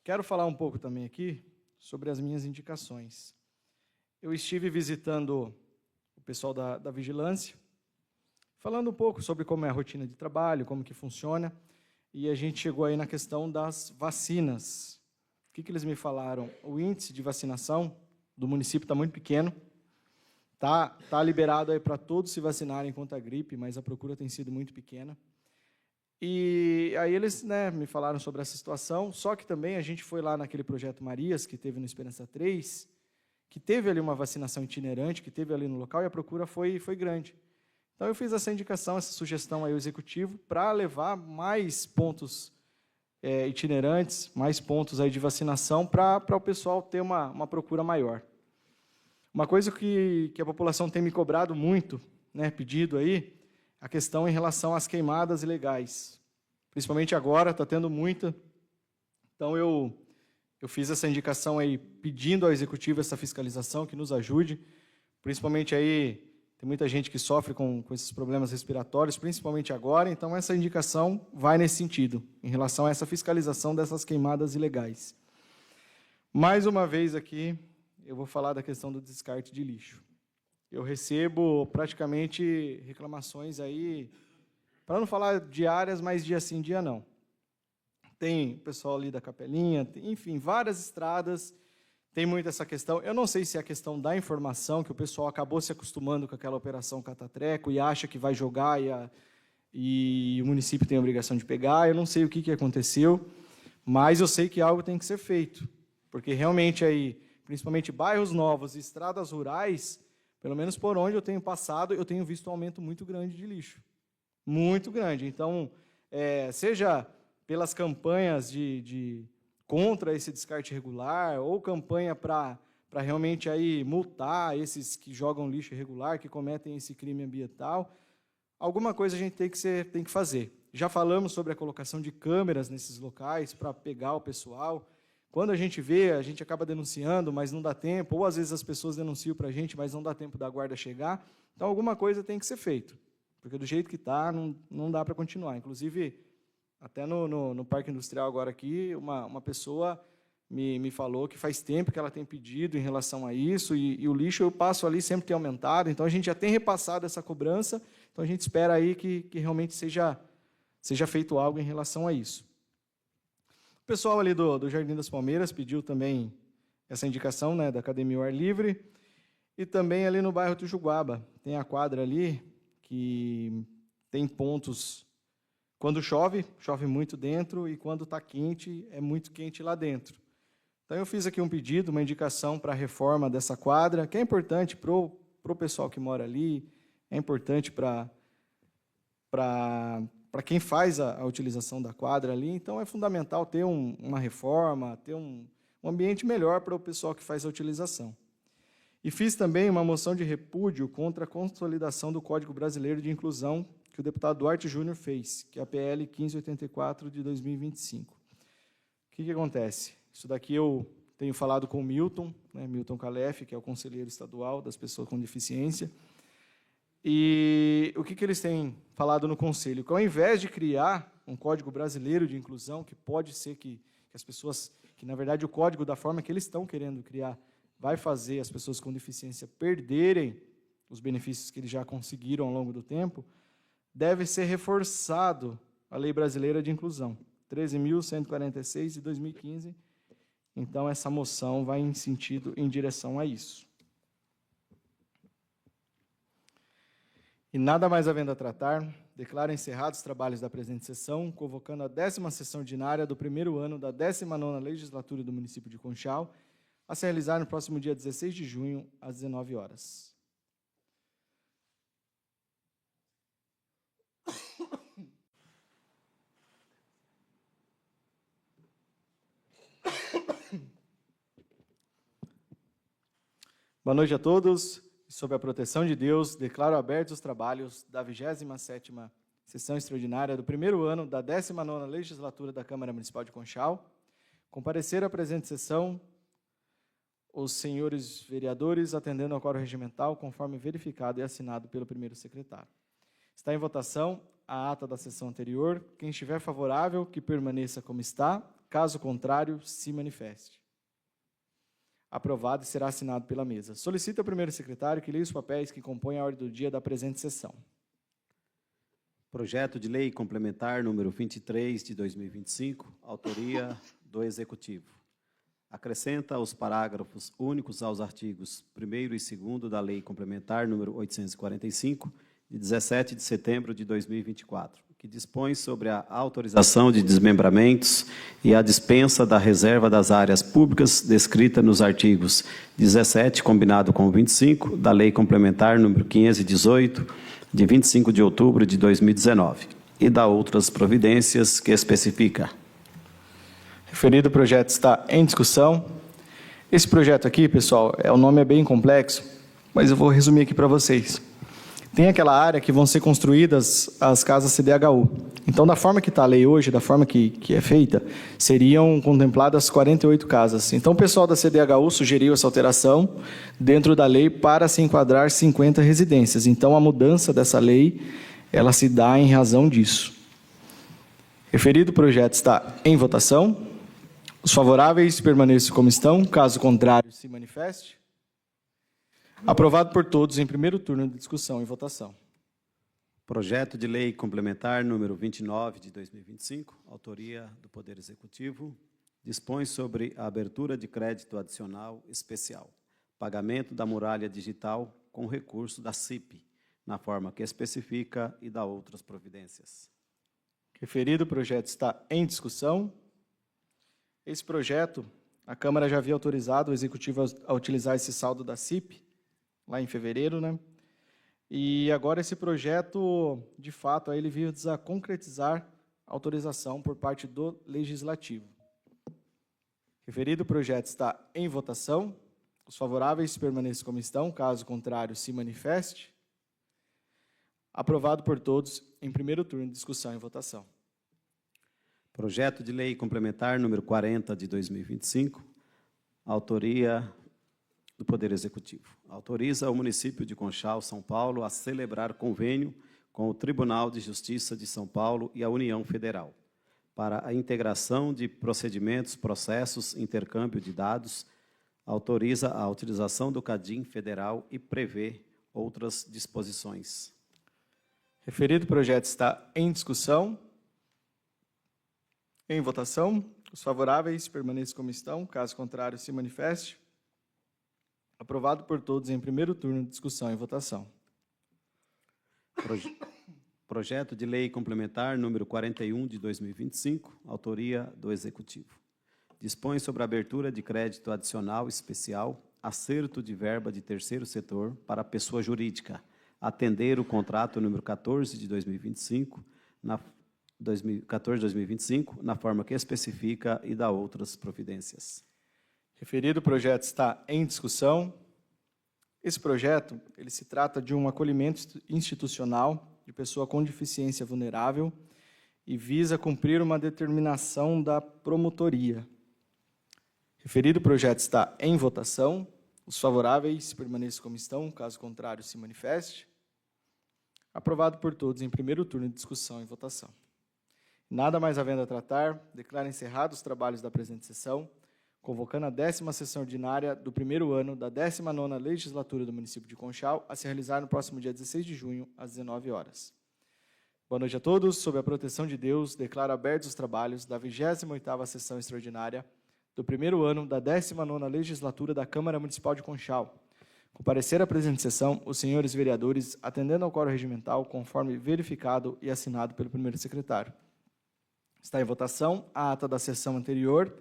Quero falar um pouco também aqui sobre as minhas indicações. Eu estive visitando o pessoal da vigilância, falando um pouco sobre como é a rotina de trabalho, como que funciona, e a gente chegou aí na questão das vacinas. O que eles me falaram? O índice de vacinação do município está muito pequeno, tá liberado aí para todos se vacinarem contra a gripe, mas a procura tem sido muito pequena. E aí eles, me falaram sobre essa situação, só que também a gente foi lá naquele projeto Marias, que teve no Esperança 3, que teve ali uma vacinação itinerante, que teve ali no local, e a procura foi grande. Então, eu fiz essa indicação, essa sugestão aí ao Executivo, para levar mais pontos itinerantes, mais pontos aí de vacinação, para o pessoal ter uma procura maior. Uma coisa que a população tem me cobrado muito, pedido aí, a questão em relação às queimadas ilegais. Principalmente agora, está tendo muita. Então, eu fiz essa indicação aí, pedindo ao Executivo essa fiscalização, que nos ajude, principalmente aí, tem muita gente que sofre com esses problemas respiratórios, principalmente agora, então essa indicação vai nesse sentido, em relação a essa fiscalização dessas queimadas ilegais. Mais uma vez aqui, eu vou falar da questão do descarte de lixo. Eu recebo praticamente reclamações aí, para não falar diárias, mas dia sim, dia não. Tem o pessoal ali da Capelinha, enfim, várias estradas, tem muito essa questão. Eu não sei se é a questão da informação, que o pessoal acabou se acostumando com aquela operação catatreco e acha que vai jogar e o município tem a obrigação de pegar. Eu não sei o que aconteceu, mas eu sei que algo tem que ser feito, porque realmente aí, principalmente bairros novos e estradas rurais, pelo menos por onde eu tenho passado, eu tenho visto um aumento muito grande de lixo. Muito grande. Então, seja pelas campanhas contra esse descarte irregular, ou campanha para realmente aí multar esses que jogam lixo irregular, que cometem esse crime ambiental, alguma coisa a gente tem que fazer. Já falamos sobre a colocação de câmeras nesses locais para pegar o pessoal. Quando a gente vê, a gente acaba denunciando, mas não dá tempo, ou às vezes as pessoas denunciam para a gente, mas não dá tempo da guarda chegar. Então, alguma coisa tem que ser feito, porque do jeito que está, não dá para continuar. Inclusive, até no Parque Industrial agora aqui, uma pessoa me falou que faz tempo que ela tem pedido em relação a isso, e o lixo eu passo ali sempre tem aumentado, então a gente já tem repassado essa cobrança, então a gente espera aí que realmente seja feito algo em relação a isso. O pessoal ali do Jardim das Palmeiras pediu também essa indicação, da Academia ao Ar Livre, e também ali no bairro Tujuguaba, tem a quadra ali, que tem pontos. Quando chove muito dentro, e quando está quente, é muito quente lá dentro. Então, eu fiz aqui um pedido, uma indicação para a reforma dessa quadra, que é importante para o pessoal que mora ali, é importante para quem faz a utilização da quadra ali. Então, é fundamental ter uma reforma, ter um ambiente melhor para o pessoal que faz a utilização. E fiz também uma moção de repúdio contra a consolidação do Código Brasileiro de Inclusão, que o deputado Duarte Júnior fez, que é a PL 1584 de 2025. O que acontece? Isso daqui eu tenho falado com o Milton, Milton Calef, que é o conselheiro estadual das pessoas com deficiência, e o que eles têm falado no conselho? Que ao invés de criar um Código Brasileiro de Inclusão, que pode ser que as pessoas, que na verdade o código da forma que eles estão querendo criar, vai fazer as pessoas com deficiência perderem os benefícios que eles já conseguiram ao longo do tempo, deve ser reforçado a Lei Brasileira de Inclusão, 13.146, de 2015. Então, essa moção vai em direção a isso. E nada mais havendo a tratar, declaro encerrados os trabalhos da presente sessão, convocando a 10ª sessão ordinária do primeiro ano da 19ª Legislatura do município de Conchal, a se realizar no próximo dia 16 de junho, às 19 horas. Boa noite a todos. Sob a proteção de Deus, declaro abertos os trabalhos da 27ª Sessão Extraordinária do primeiro ano da 19ª Legislatura da Câmara Municipal de Conchal. Comparecer à presente sessão os senhores vereadores, atendendo ao quórum regimental, conforme verificado e assinado pelo primeiro secretário. Está em votação a ata da sessão anterior. Quem estiver favorável, que permaneça como está. Caso contrário, se manifeste. Aprovado e será assinado pela mesa. Solicito ao primeiro secretário que leia os papéis que compõem a ordem do dia da presente sessão. Projeto de lei complementar número 23 de 2025, autoria do Executivo. Acrescenta os parágrafos únicos aos artigos 1º e 2º da Lei Complementar número 845, de 17 de setembro de 2024, que dispõe sobre a autorização de desmembramentos e a dispensa da reserva das áreas públicas descrita nos artigos 17, combinado com o 25, da Lei Complementar número 518, de 25 de outubro de 2019, e da outras providências que especifica. Referido projeto está em discussão. Esse projeto aqui, pessoal, o nome é bem complexo, mas eu vou resumir aqui para vocês. Tem aquela área que vão ser construídas as casas CDHU. Então, da forma que está a lei hoje, da forma que é feita, seriam contempladas 48 casas. Então, o pessoal da CDHU sugeriu essa alteração dentro da lei para se enquadrar 50 residências. Então, a mudança dessa lei, ela se dá em razão disso. Referido projeto está em votação. Os favoráveis permaneçam como estão. Caso contrário, se manifeste. Aprovado por todos em primeiro turno de discussão e votação. Projeto de lei complementar número 29 de 2025, autoria do Poder Executivo, dispõe sobre a abertura de crédito adicional especial, pagamento da muralha digital com recurso da CIP, na forma que especifica e da outras providências. Referido projeto está em discussão. Esse projeto, a Câmara já havia autorizado o Executivo a utilizar esse saldo da CIP, lá em fevereiro, né? E agora esse projeto, de fato, aí ele visa concretizar a autorização por parte do Legislativo. Referido projeto está em votação. Os favoráveis permaneçam como estão, caso contrário, se manifeste. Aprovado por todos em primeiro turno de discussão e votação. Projeto de lei complementar número 40 de 2025, autoria do Poder Executivo. Autoriza o município de Conchal, São Paulo, a celebrar convênio com o Tribunal de Justiça de São Paulo e a União Federal para a integração de procedimentos, processos, intercâmbio de dados, autoriza a utilização do CADIM federal e prevê outras disposições. Referido projeto está em discussão. Em votação. Os favoráveis permaneçam como estão, caso contrário, se manifeste. Aprovado por todos em primeiro turno de discussão e votação. Projeto de lei complementar número 41 de 2025, autoria do Executivo. Dispõe sobre a abertura de crédito adicional especial, acerto de verba de terceiro setor para a pessoa jurídica, atender o contrato número 14 de 2025, 2025, na forma que especifica e da outras providências. Referido projeto está em discussão. Esse projeto, ele se trata de um acolhimento institucional de pessoa com deficiência vulnerável e visa cumprir uma determinação da promotoria. Referido projeto está em votação. Os favoráveis permaneçam como estão, caso contrário, se manifeste. Aprovado por todos em primeiro turno de discussão e votação. Nada mais havendo a tratar, declaro encerrados os trabalhos da presente sessão, convocando a 10ª sessão ordinária do primeiro ano da 19ª Legislatura do município de Conchal, a se realizar no próximo dia 16 de junho, às 19 horas. Boa noite a todos. Sob a proteção de Deus, declaro abertos os trabalhos da 28ª sessão extraordinária do primeiro ano da 19ª Legislatura da Câmara Municipal de Conchal. Comparecer à presente sessão os senhores vereadores, atendendo ao quórum regimental, conforme verificado e assinado pelo primeiro secretário. Está em votação a ata da sessão anterior.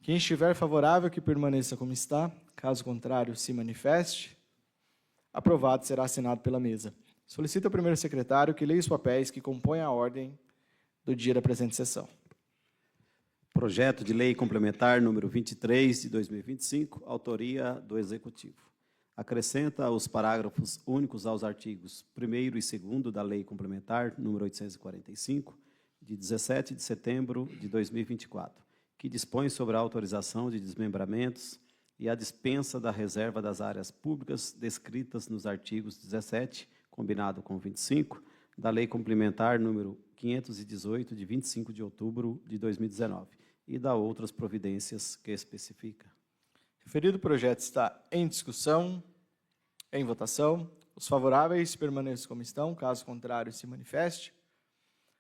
Quem estiver favorável, que permaneça como está. Caso contrário, se manifeste. Aprovado, será assinado pela mesa. Solicito ao primeiro secretário que leia os papéis que compõem a ordem do dia da presente sessão. Projeto de lei complementar número 23 de 2025, autoria do Executivo. Acrescenta os parágrafos únicos aos artigos 1º e 2º da Lei Complementar número 845, de 17 de setembro de 2024, que dispõe sobre a autorização de desmembramentos e a dispensa da reserva das áreas públicas descritas nos artigos 17, combinado com 25, da Lei Complementar número 518, de 25 de outubro de 2019, e da outras providências que especifica. Referido projeto está em discussão, em votação. Os favoráveis permaneçam como estão, caso contrário se manifeste.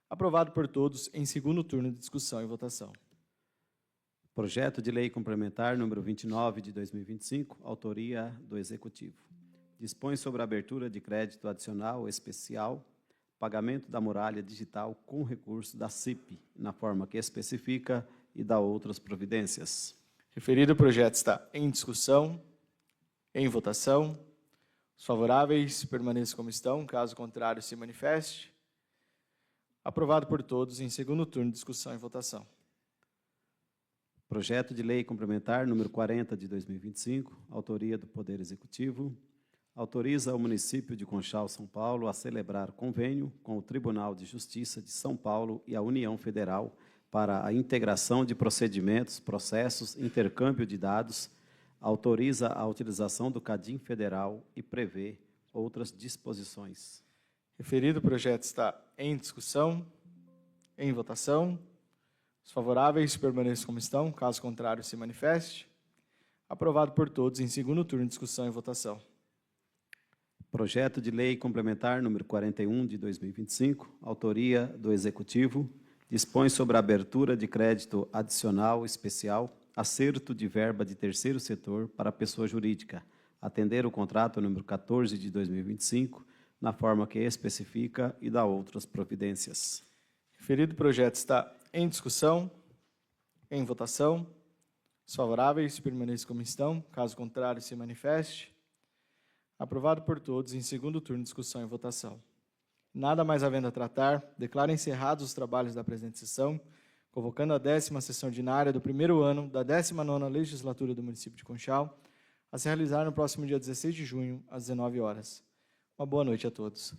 Aprovado por todos em segundo turno de discussão e votação. Projeto de Lei Complementar número 29 de 2025, autoria do Executivo. Dispõe sobre a abertura de crédito adicional especial, pagamento da muralha digital com recurso da CIP, na forma que especifica, e da outras providências. Referido projeto está em discussão, em votação. Os favoráveis permaneçam como estão, caso contrário se manifeste. Aprovado por todos em segundo turno de discussão e votação. Projeto de Lei Complementar número 40 de 2025, autoria do Poder Executivo, autoriza o município de Conchal, São Paulo, a celebrar convênio com o Tribunal de Justiça de São Paulo e a União Federal para a integração de procedimentos, processos, intercâmbio de dados, autoriza a utilização do CADIM federal e prevê outras disposições. Referido projeto está em discussão, em votação. Os favoráveis permaneçam como estão, caso contrário se manifeste. Aprovado por todos em segundo turno de discussão e votação. Projeto de Lei Complementar número 41 de 2025, autoria do Executivo, dispõe sobre a abertura de crédito adicional especial, acerto de verba de terceiro setor para pessoa jurídica, atender o contrato número 14 de 2025, na forma que especifica, e da outras providências. Referido projeto está em discussão, em votação. Os favoráveis permaneçam como estão, caso contrário se manifeste. Aprovado por todos em segundo turno de discussão e votação. Nada mais havendo a tratar, declaro encerrados os trabalhos da presente sessão, convocando a 10ª sessão ordinária do primeiro ano da 19ª Legislatura do município de Conchal, a se realizar no próximo dia 16 de junho, às 19 horas. Uma boa noite a todos.